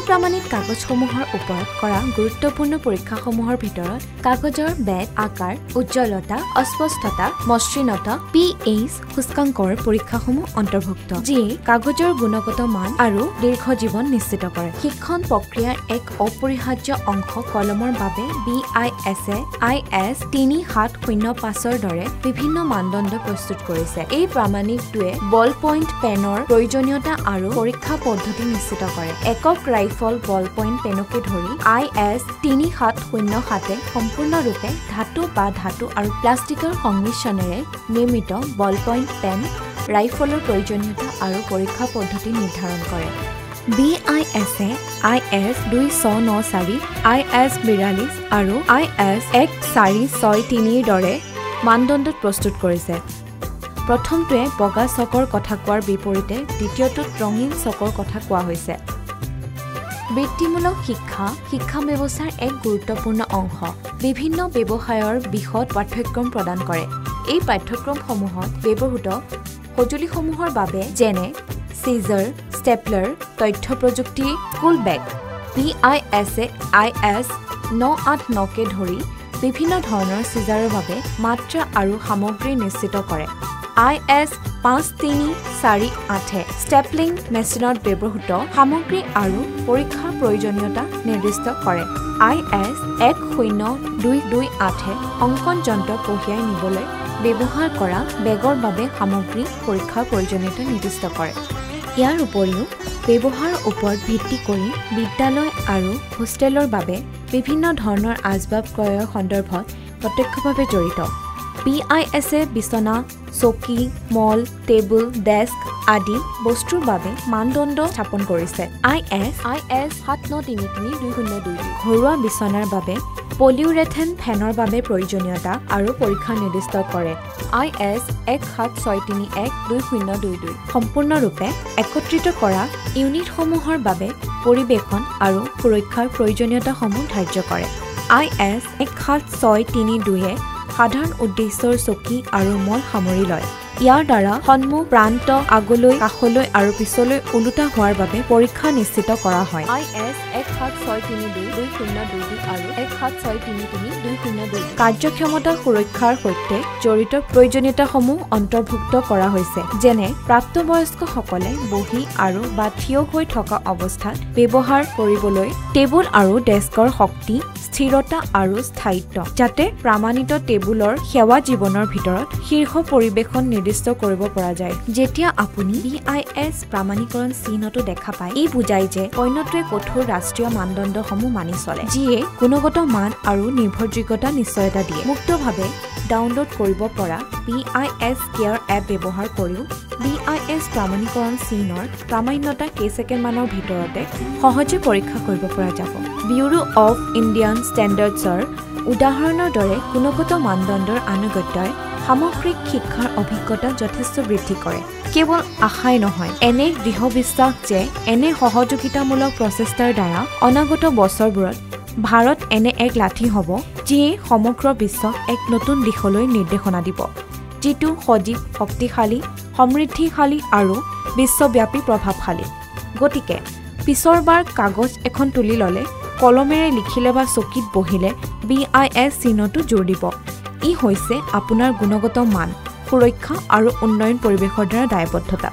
প্ৰমাণিত কাগজসমূহৰ ওপৰত কৰা গুৰুত্বপূৰ্ণ পৰীক্ষাসমূহৰ ভিতৰত কাগজৰ বেদ আকাৰ, উজ্জ্বলতা, অস্পষ্টতা, মসৃণতা, pH সূচকাংকৰ পৰীক্ষাসমূহ অন্তৰ্ভুক্ত, যিয়ে কাগজৰ গুণগত মান আৰু দীৰ্ঘ জীৱন নিশ্চিত কৰে। শিক্ষণ প্ৰক্ৰিয়াৰ এক অপৰিহাৰ্য অংশ কলমৰ বাবে BIS-এ IS 3705-ৰ দৰে বিভিন্ন মানদণ্ড প্ৰস্তুত কৰিছে। এই প্ৰামাণিকটোৱে বল পইণ্ট পেনৰ প্ৰয়োজনীয়তা আৰু পৰীক্ষা পদ্ধতি নিশ্চিত কৰে। একক ৰাইফল বল পইণ্ট পেনকে ধৰি IS 3707-এ সম্পূৰ্ণৰূপে ধাতু বা ধাতু আৰু প্লাষ্টিকৰ সংমিশ্ৰণেৰে নিৰ্মিত বল পইণ্ট পেন ৰাইফলৰ প্ৰয়োজনীয়তা আৰু পৰীক্ষা পদ্ধতি নিৰ্ধাৰণ কৰে। BIS-এ IS 2694, IS 42 আৰু IS 1463-ৰ দৰে মানদণ্ডত প্ৰস্তুত কৰিছে। প্ৰথমটোৱে বগা চকৰ কথা কোৱাৰ বিপৰীতে দ্বিতীয়টোত ৰঙীন চকৰ কথা কোৱা হৈছে। বৃত্তিমূলক শিক্ষা শিক্ষা ব্যৱস্থাৰ এক গুৰুত্বপূৰ্ণ অংশ। বিভিন্ন ব্যৱসায়ৰ বিশদ পাঠ্যক্ৰম প্ৰদান কৰে। এই পাঠ্যক্ৰমসমূহত ব্যৱহৃত সঁজুলিসমূহৰ বাবে যেনে চিজাৰ, ষ্টেপলাৰ, তথ্য প্ৰযুক্তি, স্কুল বেগ। BIS-এ IS 989-কে ধৰি বিভিন্ন ধৰণৰ চিজাৰৰ বাবে মাত্ৰা আৰু সামগ্ৰী নিশ্চিত কৰে। IS 5348-এ ষ্টেপলিং মেচিনত ব্যৱহৃত সামগ্ৰী আৰু পৰীক্ষাৰ প্ৰয়োজনীয়তা নিৰ্দিষ্ট কৰে। IS 10228-এ অংকন যন্ত্ৰ কঢ়িয়াই নিবলৈ ব্যৱহাৰ কৰা বেগৰ বাবে সামগ্ৰী পৰীক্ষাৰ প্ৰয়োজনীয়তা নিৰ্দিষ্ট কৰে। ইয়াৰ উপৰিও ব্যৱহাৰৰ ওপৰত ভিত্তি কৰি বিদ্যালয় আৰু হোষ্টেলৰ বাবে বিভিন্ন ধৰণৰ আচবাব ক্ৰয়ৰ সন্দৰ্ভত প্ৰত্যক্ষভাৱে জড়িত। BIS-এ বিচনা, চকী, মল, টেবুল, ডেস্ক আদি বস্তুৰ বাবে মানদণ্ড স্থাপন কৰিছে। IS 7933-2022 ঘৰুৱা বিচনাৰ বাবে পলিউৰেথেন ফেনৰ বাবে প্ৰয়োজনীয়তা আৰু পৰীক্ষা নিৰ্দিষ্ট কৰে। IS 1763-2022 সম্পূৰ্ণৰূপে একত্ৰিত কৰা ইউনিটসমূহৰ বাবে পৰিৱেশন আৰু সুৰক্ষাৰ প্ৰয়োজনীয়তাসমূহ ধাৰ্য কৰে। IS 17632-এ সাধাৰণ উদ্দেশ্যৰ চকী আৰু মল সামৰি লয়। ইয়াৰ দ্বাৰা সন্মুখ, প্ৰান্ত, আগলৈ, কাষলৈ আৰু পিছলৈ ওলোটা হোৱাৰ বাবে পৰীক্ষা নিশ্চিত কৰা হয়। IS 1763-2022 আৰু 1763-2022 কাৰ্যক্ষমতা সুৰক্ষাৰ সৈতে জড়িত প্ৰয়োজনীয়তাসমূহ অন্তৰ্ভুক্ত কৰা হৈছে, যেনে প্ৰাপ্তবয়স্কসকলে বহি আৰু বা থিয় হৈ থকা অৱস্থাত ব্যৱহাৰ কৰিবলৈ টেবুল আৰু ডেস্কৰ শক্তি, স্থিৰতা আৰু স্থায়িত্ব, যাতে প্ৰমাণিত টেবুলৰ সেৱা জীৱনৰ ভিতৰত শীৰ্ষ পৰিৱেশন নিৰ্দিষ্ট কৰিব পৰা যায়। যেতিয়া আপুনি BIS প্ৰমাণীকৰণ চিহ্নটো দেখা পায়, ই বুজায় যে পণ্যটোৱে কঠোৰ ৰাষ্ট্ৰীয় মানদণ্ডসমূহ মানি চলে, যিয়ে গুণগত মান আৰু নিৰ্ভৰযোগ্যতা নিশ্চয়তা দিয়ে। মুক্তভাৱে ডাউনলোড কৰিব পৰা BIS কেয়াৰ এপ ব্যৱহাৰ কৰিও BIS প্ৰমাণীকৰণ চিহ্নৰ প্ৰামাণ্যতা কেইছেকেণ্ডমানৰ ভিতৰতে সহজে পৰীক্ষা কৰিব পৰা যাব। ব্যুৰো অৱ ইণ্ডিয়ান ষ্টেণ্ডাৰ্ডছৰ উদাহৰণৰ দৰে গুণগত মানদণ্ডৰ আনুগত্যই সামগ্ৰিক শিক্ষাৰ অভিজ্ঞতা যথেষ্ট বৃদ্ধি কৰে। কেৱল আশাই নহয়, এনে দৃঢ় বিশ্বাস যে এনে সহযোগিতামূলক প্ৰচেষ্টাৰ দ্বাৰা অনাগত বছৰবোৰত ভাৰত এনে এক লাঠি হ'ব, যিয়ে সমগ্ৰ বিশ্বক এক নতুন দিশলৈ নিৰ্দেশনা দিব, যিটো সজীৱ, শক্তিশালী, সমৃদ্ধিশালী আৰু বিশ্বব্যাপী প্ৰভাৱশালী। গতিকে পিছৰবাৰ কাগজ এখন তুলি ল'লে, কলমেৰে লিখিলে বা চকীত বহিলে BIS চিহ্নটো জোৰ দিব। ই হৈছে আপোনাৰ গুণগত মান, সুৰক্ষা আৰু উন্নয়ন পৰিৱেশৰ দ্বাৰা দায়বদ্ধতা।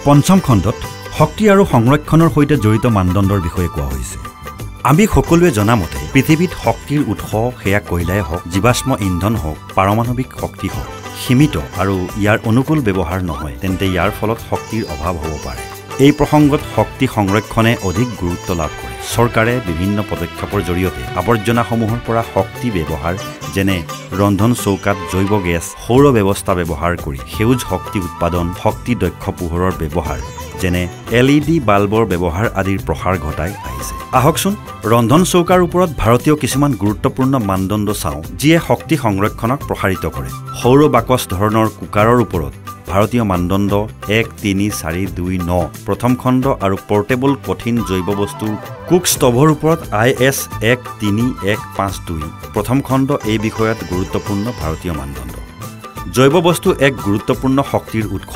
পঞ্চম খণ্ডত শক্তি আৰু সংৰক্ষণৰ সৈতে জড়িত মানদণ্ডৰ বিষয়ে কোৱা হৈছে। আমি সকলোৱে জনামতে পৃথিৱীত শক্তিৰ উৎস, সেয়া কয়লাই হওক, জীৱাশ্ম ইন্ধন হওক, পাৰমাণৱিক শক্তি হওক, সীমিত আৰু ইয়াৰ অনুকূল ব্যৱহাৰ নহয় তেন্তে ইয়াৰ ফলত শক্তিৰ অভাৱ হ'ব পাৰে। এই প্ৰসংগত শক্তি সংৰক্ষণে অধিক গুৰুত্ব লাভ কৰে। চৰকাৰে বিভিন্ন পদক্ষেপৰ জৰিয়তে আৱৰ্জনাসমূহৰ পৰা শক্তি ব্যৱহাৰ যেনে ৰন্ধন চৌকাত জৈৱ গেছ, সৌৰ ব্যৱস্থা ব্যৱহাৰ কৰি সেউজ শক্তি উৎপাদন, শক্তি দক্ষ পোহৰৰ ব্যৱহাৰ যেনে LED বাল্বৰ ব্যৱহাৰ আদিৰ প্ৰসাৰ ঘটাই আহিছে। আহকচোন ৰন্ধন চৌকাৰ ওপৰত ভাৰতীয় কিছুমান গুৰুত্বপূৰ্ণ মানদণ্ড চাওঁ যিয়ে শক্তি সংৰক্ষণক প্ৰসাৰিত কৰে। সৌৰ বাকচ ধৰণৰ কুকাৰৰ ওপৰত ভাৰতীয় মানদণ্ড 13429 প্ৰথম খণ্ড আৰু পৰ্টেবল কঠিন জৈৱ বস্তুৰ কুক ষ্টভৰ ওপৰত IS 13152 প্ৰথম খণ্ড এই বিষয়ত গুৰুত্বপূৰ্ণ ভাৰতীয় মানদণ্ড। জৈৱ বস্তু এক গুৰুত্বপূৰ্ণ শক্তিৰ উৎস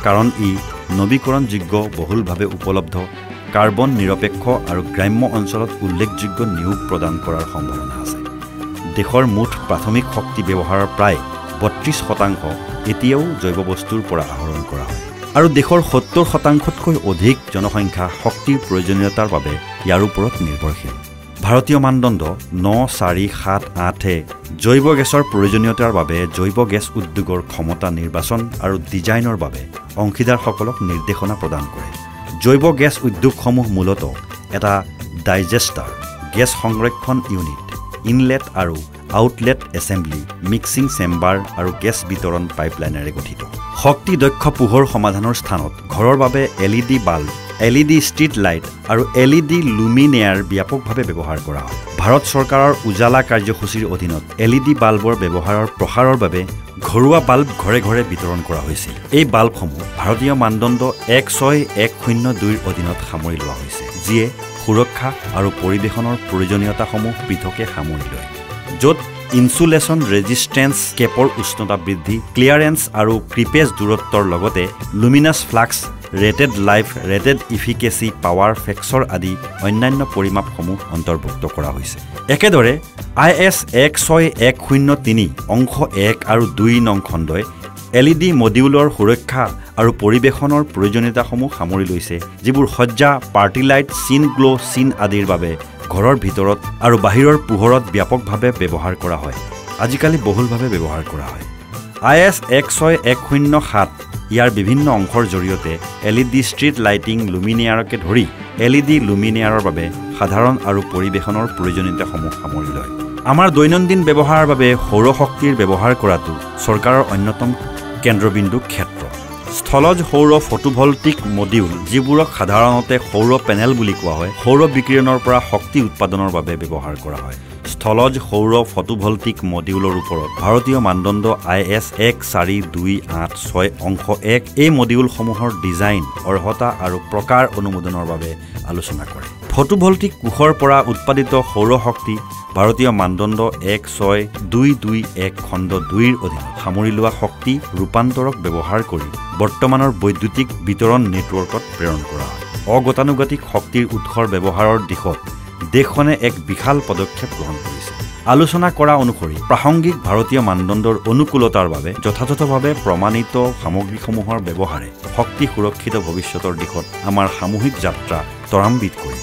কাৰণ ই নৱীকৰণযোগ্য, বহুলভাৱে উপলব্ধ, কাৰ্বন নিৰপেক্ষ আৰু গ্ৰাম্য অঞ্চলত উল্লেখযোগ্য নিয়োগ প্ৰদান কৰাৰ সম্ভাৱনা আছে। দেশৰ মুঠ প্ৰাথমিক শক্তি ব্যৱহাৰৰ প্ৰায় 32% এতিয়াও জৈৱ বস্তুৰ পৰা আহৰণ কৰা হয় আৰু দেশৰ 70%তকৈ অধিক জনসংখ্যা শক্তিৰ প্ৰয়োজনীয়তাৰ বাবে ইয়াৰ ওপৰত নিৰ্ভৰশীল। ভাৰতীয় মানদণ্ড 9478 জৈৱ গেছৰ প্ৰয়োজনীয়তাৰ বাবে জৈৱ গেছ উদ্যোগৰ ক্ষমতা নিৰ্বাচন আৰু ডিজাইনৰ বাবে অংশীদাৰসকলক নিৰ্দেশনা প্ৰদান কৰে। জৈৱ গেছ উদ্যোগসমূহ মূলতঃ এটা ডাইজেষ্টাৰ, গেছ সংৰক্ষণ ইউনিট, ইনলেট আৰু আউটলেট এছেম্বলি, মিক্সিং চেম্বাৰ আৰু গেছ বিতৰণ পাইপলাইনেৰে গঠিত। শক্তি দক্ষ পোহৰ সমাধানৰ স্থানত ঘৰৰ বাবে LED bulb, LED street light আৰু LED লুমিনেয়াৰ ব্যাপকভাৱে ব্যৱহাৰ কৰা হয়। ভাৰত চৰকাৰৰ উজালা কাৰ্যসূচীৰ অধীনত LED বাল্বৰ ব্যৱহাৰৰ প্ৰসাৰৰ বাবে ঘৰুৱা বাল্ব ঘৰে ঘৰে বিতৰণ কৰা হৈছিল। এই বাল্বসমূহ ভাৰতীয় মানদণ্ড 16102ৰ অধীনত সামৰি লোৱা হৈছে, যিয়ে সুৰক্ষা আৰু পৰিৱেশনৰ প্ৰয়োজনীয়তাসমূহ পৃথকে সামৰি লয়, য'ত ইনচুলেশ্যন ৰেজিষ্টেন্স, কেপৰ উষ্ণতা বৃদ্ধি, ক্লিয়াৰেন্স আৰু ক্ৰিপেজ দূৰত্বৰ লগতে luminous flux, rated life, rated efficacy, power factor আদি অন্যান্য পৰিমাপসমূহ অন্তৰ্ভুক্ত কৰা হৈছে। একেদৰে IS 16103 অংশ 1 আৰু 2 নং খণ্ডই LED মডিউলৰ সুৰক্ষা আৰু পৰিৱেশনৰ প্ৰয়োজনীয়তাসমূহ সামৰি লৈছে, যিবোৰ সজ্জা, পাৰ্টি লাইট, চিন গ্ল', চিন আদিৰ বাবে ঘৰৰ ভিতৰত আৰু বাহিৰৰ পোহৰত ব্যাপকভাৱে ব্যৱহাৰ কৰা হয়। আজিকালি বহুলভাৱে ব্যৱহাৰ কৰা হয়। IS 16107 ইয়াৰ বিভিন্ন অংশৰ জৰিয়তে LED ষ্ট্ৰীট লাইটিং লুমিনেয়াৰকে ধৰি LED লুমিনেয়াৰৰ বাবে সাধাৰণ আৰু পৰিৱেশনৰ প্ৰয়োজনীয়তাসমূহ সামৰি লয়। আমাৰ দৈনন্দিন ব্যৱহাৰৰ বাবে সৌৰ শক্তিৰ ব্যৱহাৰ কৰাটো চৰকাৰৰ অন্যতম কেন্দ্ৰবিন্দু ক্ষেত্ৰ। স্থলজ সৌৰ ফটোভল্টিক মডিউল, যিবোৰক সাধাৰণতে সৌৰ পেনেল বুলি কোৱা হয়, সৌৰ বিকিৰণৰ পৰা শক্তি উৎপাদনৰ বাবে ব্যৱহাৰ কৰা হয়। স্থলজ সৌৰ ফটোভল্টিক মডিউলৰ ওপৰত ভাৰতীয় মানদণ্ড IS 14286 অংশ 1 এই মডিউলসমূহৰ ডিজাইন, অৰ্হতা আৰু প্ৰকাৰ অনুমোদনৰ বাবে আলোচনা কৰে। ফটোভল্টিক কোষৰ পৰা উৎপাদিত সৌৰ শক্তি ভাৰতীয় মানদণ্ড 16221 খণ্ড 2ৰ অধীনত সামৰি লোৱা শক্তি ৰূপান্তৰক ব্যৱহাৰ কৰি বৰ্তমানৰ বৈদ্যুতিক বিতৰণ নেটৱৰ্কত প্ৰেৰণ কৰা হয়। অগতানুগতিক শক্তিৰ উৎসৰ ব্যৱহাৰৰ দিশত দেশখনে এক বিশাল পদক্ষেপ গ্ৰহণ কৰিছে। আলোচনা কৰা অনুসৰি প্ৰাসংগিক ভাৰতীয় মানদণ্ডৰ অনুকূলতাৰ বাবে যথাযথভাৱে প্ৰমাণিত সামগ্ৰীসমূহৰ ব্যৱহাৰে শক্তি সুৰক্ষিত ভৱিষ্যতৰ দিশত আমাৰ সামূহিক যাত্ৰা ত্বৰান্বিত কৰিব।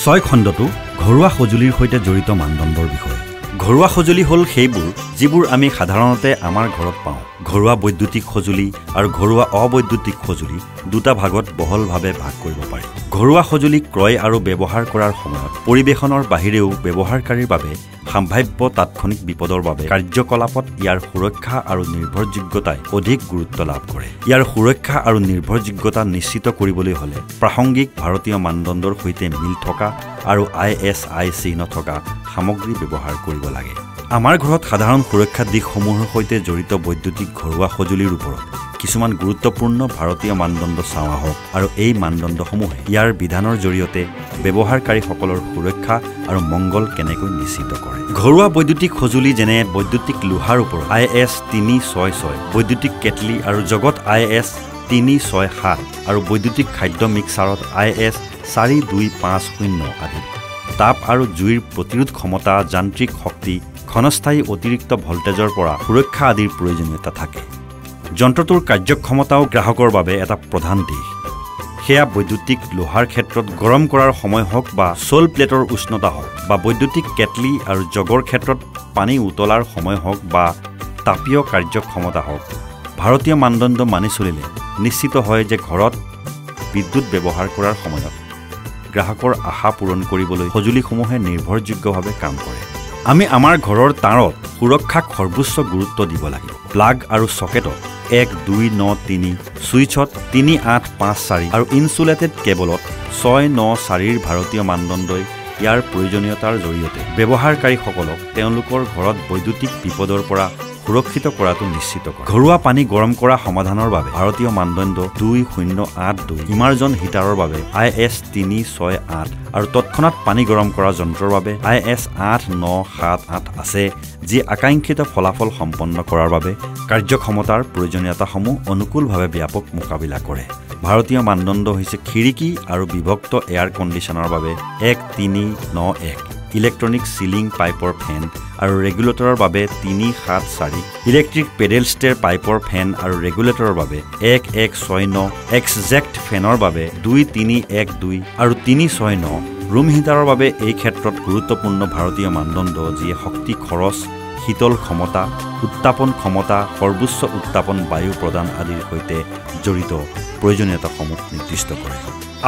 6 খণ্ডটো ঘৰুৱা সঁজুলিৰ সৈতে জড়িত মানদণ্ডৰ বিষয়ে। ঘৰুৱা সঁজুলি হ'ল সেইবোৰ যিবোৰ আমি সাধাৰণতে আমাৰ ঘৰত পাওঁ। ঘৰুৱা বৈদ্যুতিক সঁজুলি আৰু ঘৰুৱা অবৈদ্যুতিক সঁজুলি দুটা ভাগত বহলভাৱে ভাগ কৰিব পাৰি। ঘৰুৱা সঁজুলি ক্ৰয় আৰু ব্যৱহাৰ কৰাৰ সময়ত পৰিৱেশনৰ বাহিৰেও ব্যৱহাৰকাৰীৰ বাবে সম্ভাৱ্য তাৎক্ষণিক বিপদৰ বাবে কাৰ্যকলাপত ইয়াৰ সুৰক্ষা আৰু নিৰ্ভৰযোগ্যতাই অধিক গুৰুত্ব লাভ কৰে। ইয়াৰ সুৰক্ষা আৰু নিৰ্ভৰযোগ্যতা নিশ্চিত কৰিবলৈ হ'লে প্ৰাসংগিক ভাৰতীয় মানদণ্ডৰ সৈতে মিল থকা আৰু ISI চিহ্ন থকা সামগ্ৰী ব্যৱহাৰ কৰিব লাগে। আমাৰ ঘৰত সাধাৰণ সুৰক্ষা দিশসমূহৰ সৈতে জড়িত বৈদ্যুতিক ঘৰুৱা সঁজুলিৰ ওপৰত কিছুমান গুৰুত্বপূৰ্ণ ভাৰতীয় মানদণ্ড চাওঁ আহক আৰু এই মানদণ্ডসমূহে ইয়াৰ বিধানৰ জৰিয়তে ব্যৱহাৰকাৰীসকলৰ সুৰক্ষা আৰু মংগল কেনেকৈ নিশ্চিত কৰে। ঘৰুৱা বৈদ্যুতিক সঁজুলি যেনে বৈদ্যুতিক লোহাৰ ওপৰত IS 366, বৈদ্যুতিক কেটলি আৰু জগত IS 367 আৰু বৈদ্যুতিক খাদ্য মিক্সাৰত IS 4250 আদি। তাপ আৰু জুইৰ প্ৰতিৰোধ ক্ষমতা, যান্ত্ৰিক শক্তি, ক্ষণস্থায়ী অতিৰিক্ত ভল্টেজৰ পৰা সুৰক্ষা আদিৰ প্ৰয়োজনীয়তা থাকে। যন্ত্ৰটোৰ কাৰ্যক্ষমতাও গ্ৰাহকৰ বাবে এটা প্ৰধান দিশ। সেয়া বৈদ্যুতিক লোহাৰ ক্ষেত্ৰত গৰম কৰাৰ সময় হওক বা চ'ল প্লেটৰ উষ্ণতা হওক বা বৈদ্যুতিক কেটলি আৰু জগৰ ক্ষেত্ৰত পানী উতলাৰ সময় হওক বা তাপীয় কাৰ্যক্ষমতা হওক, ভাৰতীয় মানদণ্ড মানি চলিলে নিশ্চিত হয় যে ঘৰত বিদ্যুৎ ব্যৱহাৰ কৰাৰ সময়ত গ্ৰাহকৰ আশা পূৰণ কৰিবলৈ সঁজুলিসমূহে নিৰ্ভৰযোগ্যভাৱে কাম কৰে। আমি আমাৰ ঘৰৰ তাঁৰত সুৰক্ষাক সৰ্বোচ্চ গুৰুত্ব দিব লাগিব। প্লাগ আৰু সকেটত 1293, ছুইচত 3854 আৰু ইনচুলেটেড কেবলত 694 ভাৰতীয় মানদণ্ডই ইয়াৰ প্ৰয়োজনীয়তাৰ জৰিয়তে ব্যৱহাৰকাৰীসকলক তেওঁলোকৰ ঘৰত বৈদ্যুতিক বিপদৰ পৰা সুৰক্ষিত কৰাটো নিশ্চিত কৰে। ঘৰুৱা পানী গৰম কৰা সমাধানৰ বাবে ভাৰতীয় মানদণ্ড 2082, ইমাৰ্জন হিটাৰৰ বাবে IS 368 আৰু তৎক্ষণাত পানী গৰম কৰা যন্ত্ৰৰ বাবে IS 8978 আছে, যি আকাংক্ষিত ফলাফল সম্পন্ন কৰাৰ বাবে কাৰ্যক্ষমতাৰ প্ৰয়োজনীয়তাসমূহ অনুকূলভাৱে ব্যাপক মোকাবিলা কৰে। ভাৰতীয় মানদণ্ড হৈছে খিৰিকী আৰু বিভক্ত এয়াৰ কণ্ডিশ্যনৰ বাবে 1391, ইলেক্ট্ৰনিক চিলিং পাইপৰ ফেন আৰু ৰেগুলেটৰৰ বাবে 374, ইলেক্ট্ৰিক পেডেল ষ্টেৰ পাইপৰ ফেন আৰু ৰেগুলেটৰৰ বাবে 1169, এক্সজেক্ট ফেনৰ বাবে 2312 আৰু 369, ৰুম হিটাৰৰ বাবে এই ক্ষেত্ৰত গুৰুত্বপূৰ্ণ ভাৰতীয় মানদণ্ড, যিয়ে শক্তি খৰচ, শীতল ক্ষমতা, উত্তাপন ক্ষমতা, সৰ্বোচ্চ উত্তাপন বায়ু প্ৰদান আদিৰ সৈতে জড়িত প্ৰয়োজনীয়তাসমূহ নিৰ্দিষ্ট কৰে।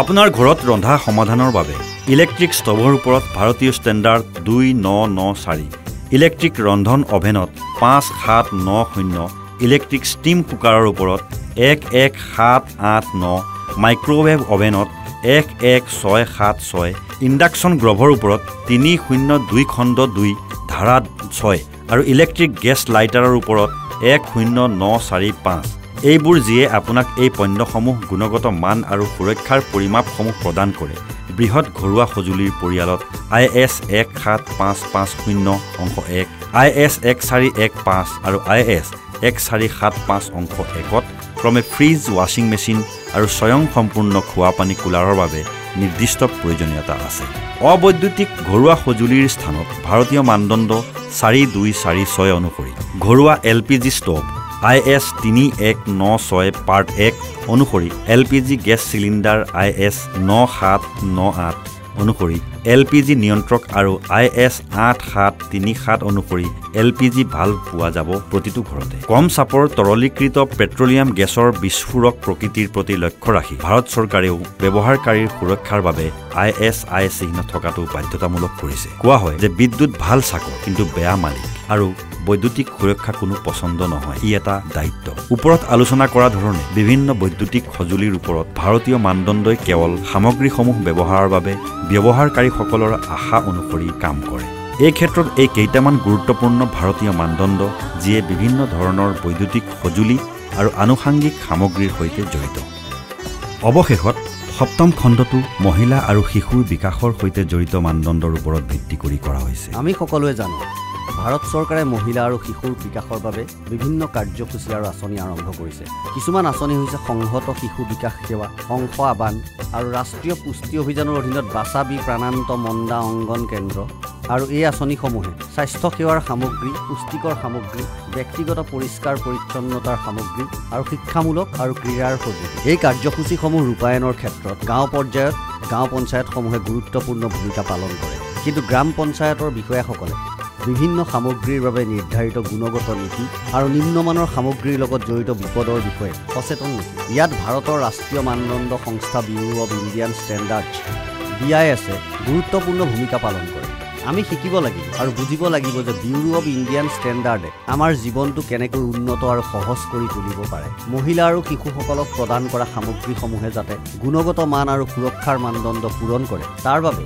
আপোনাৰ ঘৰত ৰন্ধা সমাধানৰ বাবে ইলেক্ট্ৰিক ষ্টভৰ ওপৰত ভাৰতীয় ষ্টেণ্ডাৰ্ড 2994, ইলেক্ট্ৰিক ৰন্ধন অভেনত 5790, ইলেক্ট্ৰিক ষ্টিম কুকাৰৰ ওপৰত 11789, মাইক্ৰৱেভ অভেনত 11676, ইণ্ডাকশ্যন গ্ৰভৰ ওপৰত 302.2 ধাৰা 6 আৰু ইলেক্ট্ৰিক গেছ লাইটাৰৰ ওপৰত 10945। এইবোৰ যিয়ে আপোনাক এই পণ্যসমূহ গুণগত মান আৰু সুৰক্ষাৰ পৰিমাপসমূহ প্ৰদান কৰে। বৃহৎ ঘৰুৱা সঁজুলিৰ পৰিয়ালত IS 17550 অংশ 1, IS 1415 আৰু IS 1475 অংশ 1ত ক্ৰমে ফ্ৰিজ, ৱাশ্বিং মেচিন আৰু স্বয়ংসম্পূৰ্ণ খোৱাপানী কুলাৰৰ বাবে নিৰ্দিষ্ট প্ৰয়োজনীয়তা আছে। অবৈদ্যুতিক ঘৰুৱা সঁজুলিৰ স্থানত ভাৰতীয় মানদণ্ড 4246 অনুসৰি ঘৰুৱা LPG ষ্টভ IS 3196 পাৰ্ট 1 অনুসৰি, LPG গেছ চিলিণ্ডাৰ IS 9798 অনুসৰি, LPG নিয়ন্ত্ৰক আৰু IS 8737 অনুসৰি LPG ভাল্ভ পোৱা যাব প্ৰতিটো ঘৰতে। কম চাপৰ তৰলীকৃত পেট্ৰলিয়াম গেছৰ বিস্ফোৰক প্ৰকৃতিৰ প্ৰতি লক্ষ্য ৰাখি ভাৰত চৰকাৰেও ব্যৱহাৰকাৰীৰ সুৰক্ষাৰ বাবে ISI চিহ্ন থকাটো বাধ্যতামূলক কৰিছে। কোৱা হয় যে বিদ্যুৎ ভাল চাকৰ কিন্তু বেয়া মালিক, আৰু বৈদ্যুতিক সুৰক্ষা কোনো পচন্দ নহয়, ই এটা দায়িত্ব। ওপৰত আলোচনা কৰা ধৰণে বিভিন্ন বৈদ্যুতিক সঁজুলিৰ ওপৰত ভাৰতীয় মানদণ্ডই কেৱল সামগ্ৰীসমূহ ব্যৱহাৰৰ বাবে ব্যৱহাৰকাৰীসকলৰ আশা অনুসৰি কাম কৰে। এই ক্ষেত্ৰত এই কেইটামান গুৰুত্বপূৰ্ণ ভাৰতীয় মানদণ্ড, যিয়ে বিভিন্ন ধৰণৰ বৈদ্যুতিক সঁজুলি আৰু আনুষাংগিক সামগ্ৰীৰ সৈতে জড়িত। অৱশেষত সপ্তম খণ্ডটো মহিলা আৰু শিশুৰ বিকাশৰ সৈতে জড়িত মানদণ্ডৰ ওপৰত ভিত্তি কৰি কৰা হৈছে। আমি সকলোৱে জানো ভাৰত চৰকাৰে মহিলা আৰু শিশুৰ বিকাশৰ বাবে বিভিন্ন কাৰ্যসূচী আৰু আঁচনি আৰম্ভ কৰিছে। কিছুমান আঁচনি হৈছে সংহত শিশু বিকাশ সেৱা, অংশ আবান আৰু ৰাষ্ট্ৰীয় পুষ্টি অভিযানৰ অধীনত বাচাবি প্ৰাণান্ত মন্দা অংগন কেন্দ্ৰ, আৰু এই আঁচনিসমূহে স্বাস্থ্য সেৱাৰ সামগ্ৰী, পুষ্টিকৰ সামগ্ৰী, ব্যক্তিগত পৰিষ্কাৰ পৰিচ্ছন্নতাৰ সামগ্ৰী আৰু শিক্ষামূলক আৰু ক্ৰীড়াৰ সঁজুলি। এই কাৰ্যসূচীসমূহ ৰূপায়ণৰ ক্ষেত্ৰত গাঁও পৰ্যায়ত গাঁও পঞ্চায়তসমূহে গুৰুত্বপূৰ্ণ ভূমিকা পালন কৰে, কিন্তু গ্ৰাম পঞ্চায়তৰ বিষয়াসকলে বিভিন্ন সামগ্ৰীৰ বাবে নিৰ্ধাৰিত গুণগত নীতি আৰু নিম্নমানৰ সামগ্ৰীৰ লগত জড়িত বিপদৰ বিষয়ে সচেতন নেকি। ইয়াত ভাৰতৰ ৰাষ্ট্ৰীয় মানদণ্ড সংস্থা ব্যুৰো অৱ ইণ্ডিয়ান ষ্টেণ্ডাৰ্ডছ BIS-এ গুৰুত্বপূৰ্ণ ভূমিকা পালন কৰে। আমি শিকিব লাগিব আৰু বুজিব লাগিব যে ব্যুৰো অৱ ইণ্ডিয়ান ষ্টেণ্ডাৰ্ডে আমাৰ জীৱনটো কেনেকৈ উন্নত আৰু সহজ কৰি তুলিব পাৰে। মহিলা আৰু শিশুসকলক প্ৰদান কৰা সামগ্ৰীসমূহে যাতে গুণগত মান আৰু সুৰক্ষাৰ মানদণ্ড পূৰণ কৰে, তাৰ বাবে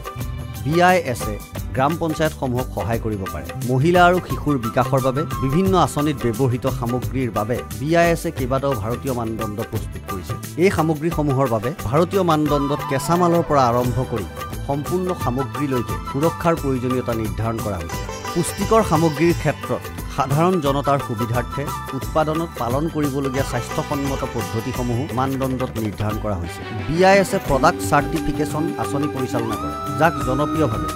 BIS-এ গ্ৰাম পঞ্চায়তসমূহক সহায় কৰিব পাৰে। মহিলা আৰু শিশুৰ বিকাশৰ বাবে বিভিন্ন আঁচনিত ব্যৱহৃত সামগ্ৰীৰ বাবে BIS-এ কেইবাটাও ভাৰতীয় মানদণ্ড প্ৰস্তুত কৰিছে। এই সামগ্ৰীসমূহৰ বাবে ভাৰতীয় মানদণ্ডত কেঁচামালৰ পৰা আৰম্ভ কৰি সম্পূৰ্ণ সামগ্ৰীলৈকে সুৰক্ষাৰ প্ৰয়োজনীয়তা নিৰ্ধাৰণ কৰা হৈছে। পুষ্টিকৰ সামগ্ৰীৰ ক্ষেত্ৰত সাধাৰণ জনতাৰ সুবিধাৰ্থে উৎপাদনত পালন কৰিবলগীয়া স্বাস্থ্যসন্মত পদ্ধতিসমূহ মানদণ্ডত নিৰ্ধাৰণ কৰা হৈছে। BIS-এ প্ৰডাক্ট চাৰ্টিফিকেশ্যন আঁচনি পৰিচালনা কৰে, যাক জনপ্ৰিয়ভাৱে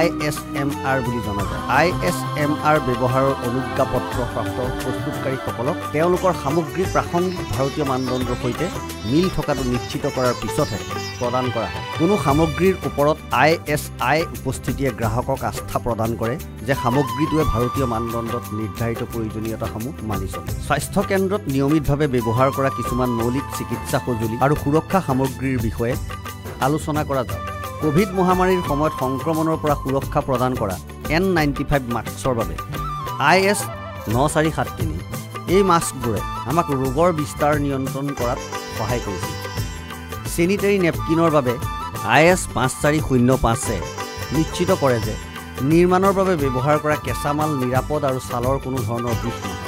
ISMR বুলি জনা যায়। ISMR ব্যৱহাৰৰ অনুজ্ঞাপত্ৰপ্ৰাপ্ত প্ৰস্তুতকাৰীসকলক তেওঁলোকৰ সামগ্ৰীৰ প্ৰাসংগিক ভাৰতীয় মানদণ্ডৰ সৈতে মিল থকাটো নিশ্চিত কৰাৰ পিছতহে প্ৰদান কৰা হয়। কোনো সামগ্ৰীৰ ওপৰত ISI উপস্থিতিয়ে গ্ৰাহকক আস্থা প্ৰদান কৰে যে সামগ্ৰীটোৱে ভাৰতীয় মানদণ্ডত নিৰ্ধাৰিত প্ৰয়োজনীয়তাসমূহ মানি চলে। স্বাস্থ্য কেন্দ্ৰত নিয়মিতভাৱে ব্যৱহাৰ কৰা কিছুমান মৌলিক চিকিৎসা সঁজুলি আৰু সুৰক্ষা সামগ্ৰীৰ বিষয়ে আলোচনা কৰা যাওক। কোভিড মহামাৰীৰ সময়ত সংক্ৰমণৰ পৰা সুৰক্ষা প্ৰদান কৰা N95 মাস্কৰ বাবে IS 9473 এই মাস্কবোৰে আমাক ৰোগৰ বিস্তাৰ নিয়ন্ত্ৰণ কৰাত সহায় কৰিছিল। চেনিটাৰী নেপকিনৰ বাবে IS 5405-এ নিশ্চিত কৰে যে নিৰ্মাণৰ বাবে ব্যৱহাৰ কৰা কেঁচামাল নিৰাপদ আৰু ছালৰ কোনো ধৰণৰ বিষ নহয়।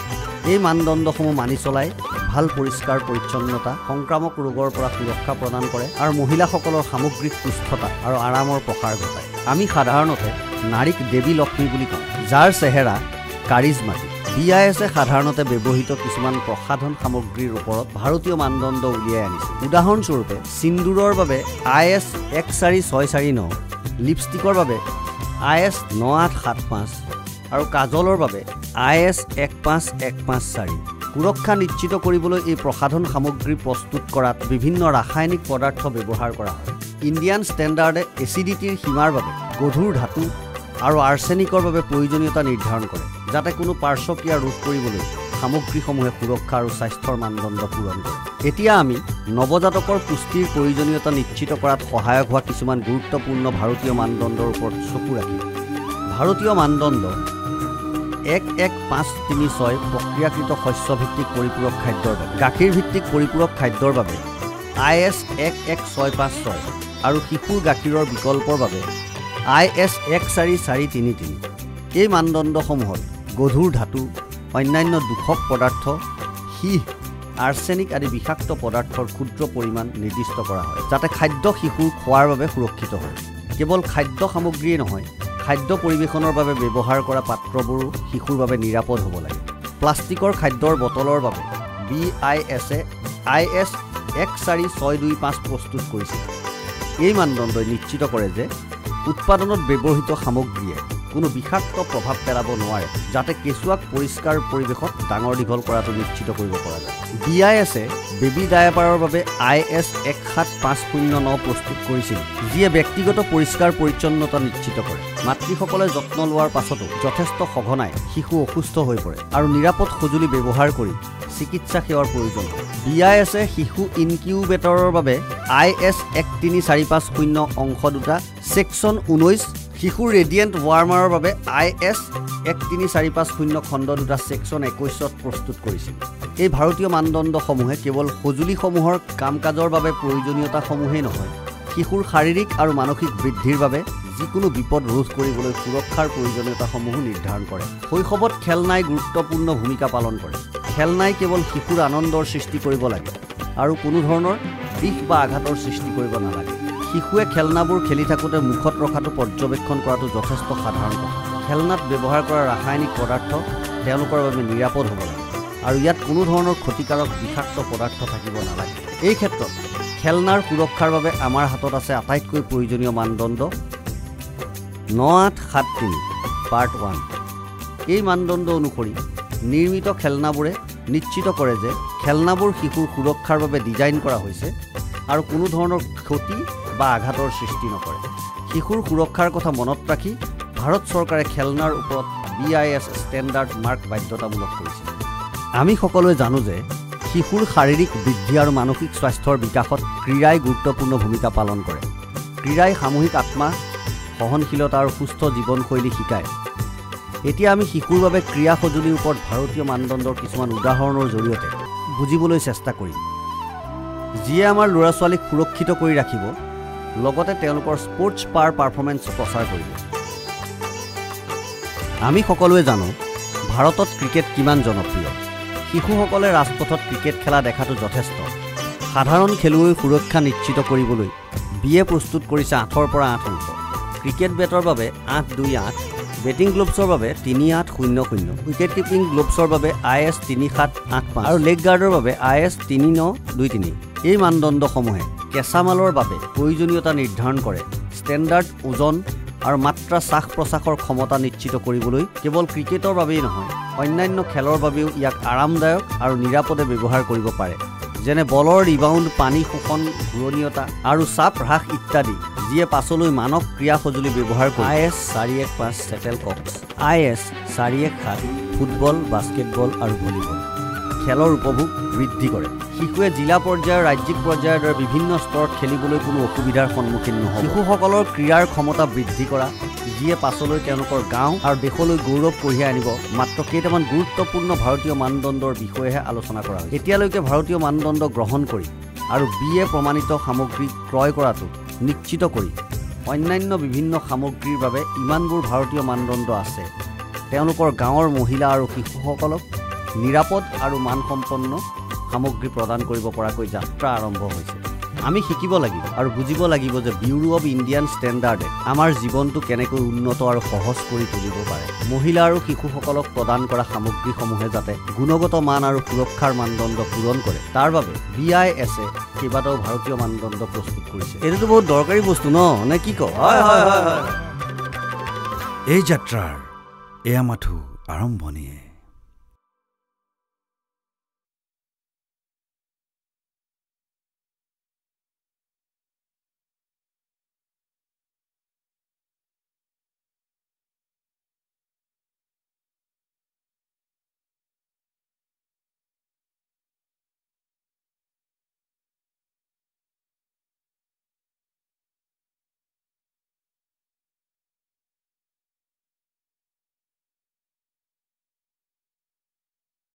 এই মানদণ্ডসমূহ মানি চলাই ভাল পৰিষ্কাৰ পৰিচ্ছন্নতা সংক্ৰামক ৰোগৰ পৰা সুৰক্ষা প্ৰদান কৰে আৰু মহিলাসকলৰ সামগ্ৰিক সুস্থতা আৰু আৰামৰ প্ৰসাৰ ঘটায়। আমি সাধাৰণতে নাৰীক দেৱী লক্ষ্মী বুলি কওঁ, যাৰ চেহেৰা কাৰিজমাটিক। BIS-এ সাধাৰণতে ব্যৱহৃত কিছুমান প্ৰসাধন সামগ্ৰীৰ ওপৰত ভাৰতীয় মানদণ্ড উলিয়াই আনিছে। উদাহৰণস্বৰূপে সিন্দুৰৰ বাবে IS 14649, লিপষ্টিকৰ বাবে IS 9875 আৰু কাজলৰ বাবে IS 15154। সুৰক্ষা নিশ্চিত কৰিবলৈ এই প্ৰসাধন সামগ্ৰী প্ৰস্তুত কৰাত বিভিন্ন ৰাসায়নিক পদাৰ্থ ব্যৱহাৰ কৰা হয়। ইণ্ডিয়ান ষ্টেণ্ডাৰ্ডে এচিডিটিৰ সীমাৰ বাবে গধুৰ ধাতু আৰু আৰ্ছেনিকৰ বাবে প্ৰয়োজনীয়তা নিৰ্ধাৰণ কৰে, যাতে কোনো পাৰ্শ্বক্ৰিয়া ৰোধ কৰিবলৈ সামগ্ৰীসমূহে সুৰক্ষা আৰু স্বাস্থ্যৰ মানদণ্ড পূৰণ কৰে। এতিয়া আমি নৱজাতকৰ পুষ্টিৰ প্ৰয়োজনীয়তা নিশ্চিত কৰাত সহায়ক হোৱা কিছুমান গুৰুত্বপূৰ্ণ ভাৰতীয় মানদণ্ডৰ ওপৰত চকু ৰাখিম। ভাৰতীয় মানদণ্ড 11536 প্ৰক্ৰিয়াকৃত শস্যভিত্তিক পৰিপূৰক খাদ্যৰ বাবে, গাখীৰ ভিত্তিক পৰিপূৰক খাদ্যৰ বাবে IS 11656 আৰু শিশুৰ গাখীৰৰ বিকল্পৰ বাবে IS 14433। এই মানদণ্ডসমূহত গধুৰ ধাতু, অন্যান্য দূষক পদাৰ্থ, সীহ, আৰ্ছেনিক আদি বিষাক্ত পদাৰ্থৰ ক্ষুদ্ৰ পৰিমাণ নিৰ্দিষ্ট কৰা হয়, যাতে খাদ্য শিশুৰ খোৱাৰ বাবে সুৰক্ষিত হয়। কেৱল খাদ্য সামগ্ৰীয়ে নহয়, খাদ্য পৰিৱেশনৰ বাবে ব্যৱহাৰ কৰা পাত্ৰবোৰো শিশুৰ বাবে নিৰাপদ হ'ব লাগে। প্লাষ্টিকৰ খাদ্যৰ বটলৰ বাবে BIS-এ IS 14625 প্ৰস্তুত কৰিছিল। এই মানদণ্ডই নিশ্চিত কৰে যে উৎপাদনত ব্যৱহৃত সামগ্ৰীয়ে কোনো বিষাক্ত প্ৰভাৱ পেলাব নোৱাৰে, যাতে কেঁচুৱাক পৰিষ্কাৰ পৰিৱেশত ডাঙৰ দীঘল কৰাটো নিশ্চিত কৰিব পৰা যায়। BIS-এ বেবী ডায়েপাৰৰ বাবে IS 17509 প্ৰস্তুত কৰিছিল, যিয়ে ব্যক্তিগত পৰিষ্কাৰ পৰিচ্ছন্নতা নিশ্চিত কৰে। মাতৃসকলে যত্ন লোৱাৰ পাছতো যথেষ্ট সঘনাই শিশু অসুস্থ হৈ পৰে আৰু নিৰাপদ সঁজুলি ব্যৱহাৰ কৰি চিকিৎসা সেৱাৰ প্ৰয়োজন হয়। BIS-এ শিশু ইনকিউবেটৰৰ বাবে IS 13450 অংশ 2 ছেকশ্যন 19, শিশুৰ ৰেডিয়েণ্ট ৱাৰ্মাৰৰ বাবে IS 13450 খণ্ড 2 ছেকশ্যন 21 প্ৰস্তুত কৰিছিল। এই ভাৰতীয় মানদণ্ডসমূহে কেৱল সঁজুলিসমূহৰ কাম কাজৰ বাবে প্ৰয়োজনীয়তাসমূহেই নহয়, শিশুৰ শাৰীৰিক আৰু মানসিক বৃদ্ধিৰ বাবে যিকোনো বিপদ ৰোধ কৰিবলৈ সুৰক্ষাৰ প্ৰয়োজনীয়তাসমূহো নিৰ্ধাৰণ কৰে। শৈশৱত খেলনাই গুৰুত্বপূৰ্ণ ভূমিকা পালন কৰে। খেলনাই কেৱল শিশুৰ আনন্দৰ সৃষ্টি কৰিব লাগে আৰু কোনো ধৰণৰ বিষ বা আঘাতৰ সৃষ্টি কৰিব নালাগে। শিশুৱে খেলনাবোৰ খেলি থাকোঁতে মুখত ৰখাটো পৰ্যবেক্ষণ কৰাটো যথেষ্ট সাধাৰণ কথা। খেলনাত ব্যৱহাৰ কৰা ৰাসায়নিক পদাৰ্থ তেওঁলোকৰ বাবে নিৰাপদ হ'ব লাগে আৰু ইয়াত কোনো ধৰণৰ ক্ষতিকাৰক বিষাক্ত পদাৰ্থ থাকিব নালাগে। এই ক্ষেত্ৰত খেলনাৰ সুৰক্ষাৰ বাবে আমাৰ হাতত আছে আটাইতকৈ প্ৰয়োজনীয় মানদণ্ড 9873 পাৰ্ট 1। এই মানদণ্ড অনুসৰি নিৰ্মিত খেলনাবোৰে নিশ্চিত কৰে যে খেলনাবোৰ শিশুৰ সুৰক্ষাৰ বাবে ডিজাইন কৰা হৈছে আৰু কোনো ধৰণৰ ক্ষতি বা আঘাতৰ সৃষ্টি নকৰে। শিশুৰ সুৰক্ষাৰ কথা মনত ৰাখি ভাৰত চৰকাৰে খেলনাৰ ওপৰত BIS ষ্টেণ্ডাৰ্ড মাৰ্ক বাধ্যতামূলক কৰিছে। আমি সকলোৱে জানো যে শিশুৰ শাৰীৰিক বৃদ্ধি আৰু মানসিক স্বাস্থ্যৰ বিকাশত ক্ৰীড়াই গুৰুত্বপূৰ্ণ ভূমিকা পালন কৰে। ক্ৰীড়াই সামূহিক আত্মা, সহনশীলতা আৰু সুস্থ জীৱনশৈলী শিকায়। এতিয়া আমি শিশুৰ বাবে ক্ৰীড়া সঁজুলিৰ ওপৰত ভাৰতীয় মানদণ্ডৰ কিছুমান উদাহৰণৰ জৰিয়তে বুজিবলৈ চেষ্টা কৰিম, যিয়ে আমাৰ ল'ৰা ছোৱালীক সুৰক্ষিত কৰি ৰাখিব, লগতে তেওঁলোকৰ স্পৰ্টছ পাৰফৰ্মেন্স প্ৰচাৰ কৰিব। আমি সকলোৱে জানো ভাৰতত ক্ৰিকেট কিমান জনপ্ৰিয়। শিশুসকলে ৰাজপথত ক্ৰিকেট খেলা দেখাটো যথেষ্ট। সাধাৰণ খেলুৱৈৰ সুৰক্ষা নিশ্চিত কৰিবলৈ BIS প্ৰস্তুত কৰিছে 8ৰ পৰা 8 অংশ। ক্ৰিকেট বেটৰ বাবে 828, বেটিং গ্লোভছৰ বাবে 3800, উইকেট কিপিং গ্লোভছৰ বাবে IS 3785 আৰু লেগ গাৰ্ডৰ বাবে IS 3923। এই মানদণ্ডসমূহে কেঁচামালৰ বাবে প্ৰয়োজনীয়তা নিৰ্ধাৰণ কৰে, ষ্টেণ্ডাৰ্ড ওজন আৰু মাত্ৰা শ্বাস প্ৰশ্বাসৰ ক্ষমতা নিশ্চিত কৰিবলৈ কেৱল ক্ৰিকেটৰ বাবেই নহয় অন্যান্য খেলৰ বাবেও ইয়াক আৰামদায়ক আৰু নিৰাপদে ব্যৱহাৰ কৰিব পাৰে যেনে বলৰ ৰিবাউণ্ড পানী শোষণ ঘূৰণীয়তা আৰু চাপ হ্ৰাস ইত্যাদি যিয়ে পাছলৈ মানৱ ক্ৰিয়া সঁজুলি ব্যৱহাৰ কৰে IS 415 চেটেলকক্স IS 417 ফুটবল বাস্কেটবল আৰু ভলীবল খেলৰ উপভোগ বৃদ্ধি কৰে শিশুৱে জিলা পৰ্যায়ৰ ৰাজ্যিক পৰ্যায়ৰ দৰে বিভিন্ন স্তৰত খেলিবলৈ কোনো অসুবিধাৰ সন্মুখীন নহয় শিশুসকলৰ ক্ৰীড়াৰ ক্ষমতা বৃদ্ধি কৰা যিয়ে পাছলৈ তেওঁলোকৰ গাঁও আৰু দেশলৈ গৌৰৱ কঢ়িয়াই আনিব মাত্ৰ কেইটামান গুৰুত্বপূৰ্ণ ভাৰতীয় মানদণ্ডৰ বিষয়েহে আলোচনা কৰা হৈছে এতিয়ালৈকে ভাৰতীয় মানদণ্ড গ্ৰহণ কৰি আৰু BA প্ৰমাণিত সামগ্ৰী ক্ৰয় কৰাটো নিশ্চিত কৰি অন্যান্য বিভিন্ন সামগ্ৰীৰ বাবে ইমানবোৰ ভাৰতীয় মানদণ্ড আছে তেওঁলোকৰ গাঁৱৰ মহিলা আৰু শিশুসকলক নিৰাপদ আৰু মানসম্পন্ন সামগ্ৰী প্ৰদান কৰিব পৰাকৈ যাত্ৰা আৰম্ভ হৈছে আমি শিকিব লাগিব আৰু বুজিব লাগিব যে ব্যুৰো অৱ ইণ্ডিয়ান ষ্টেণ্ডাৰ্ডে আমাৰ জীৱনটো কেনেকৈ উন্নত আৰু সহজ কৰি তুলিব পাৰে মহিলা আৰু শিশুসকলক প্ৰদান কৰা সামগ্ৰীসমূহে যাতে গুণগত মান আৰু সুৰক্ষাৰ মানদণ্ড পূৰণ কৰে তাৰ বাবে BIS কেইবাটাও ভাৰতীয় মানদণ্ড প্ৰস্তুত কৰিছে এইটো বহুত দৰকাৰী বস্তু ন নে কি কয় এই যাত্ৰাৰ এয়া মাথো আৰম্ভণিয়ে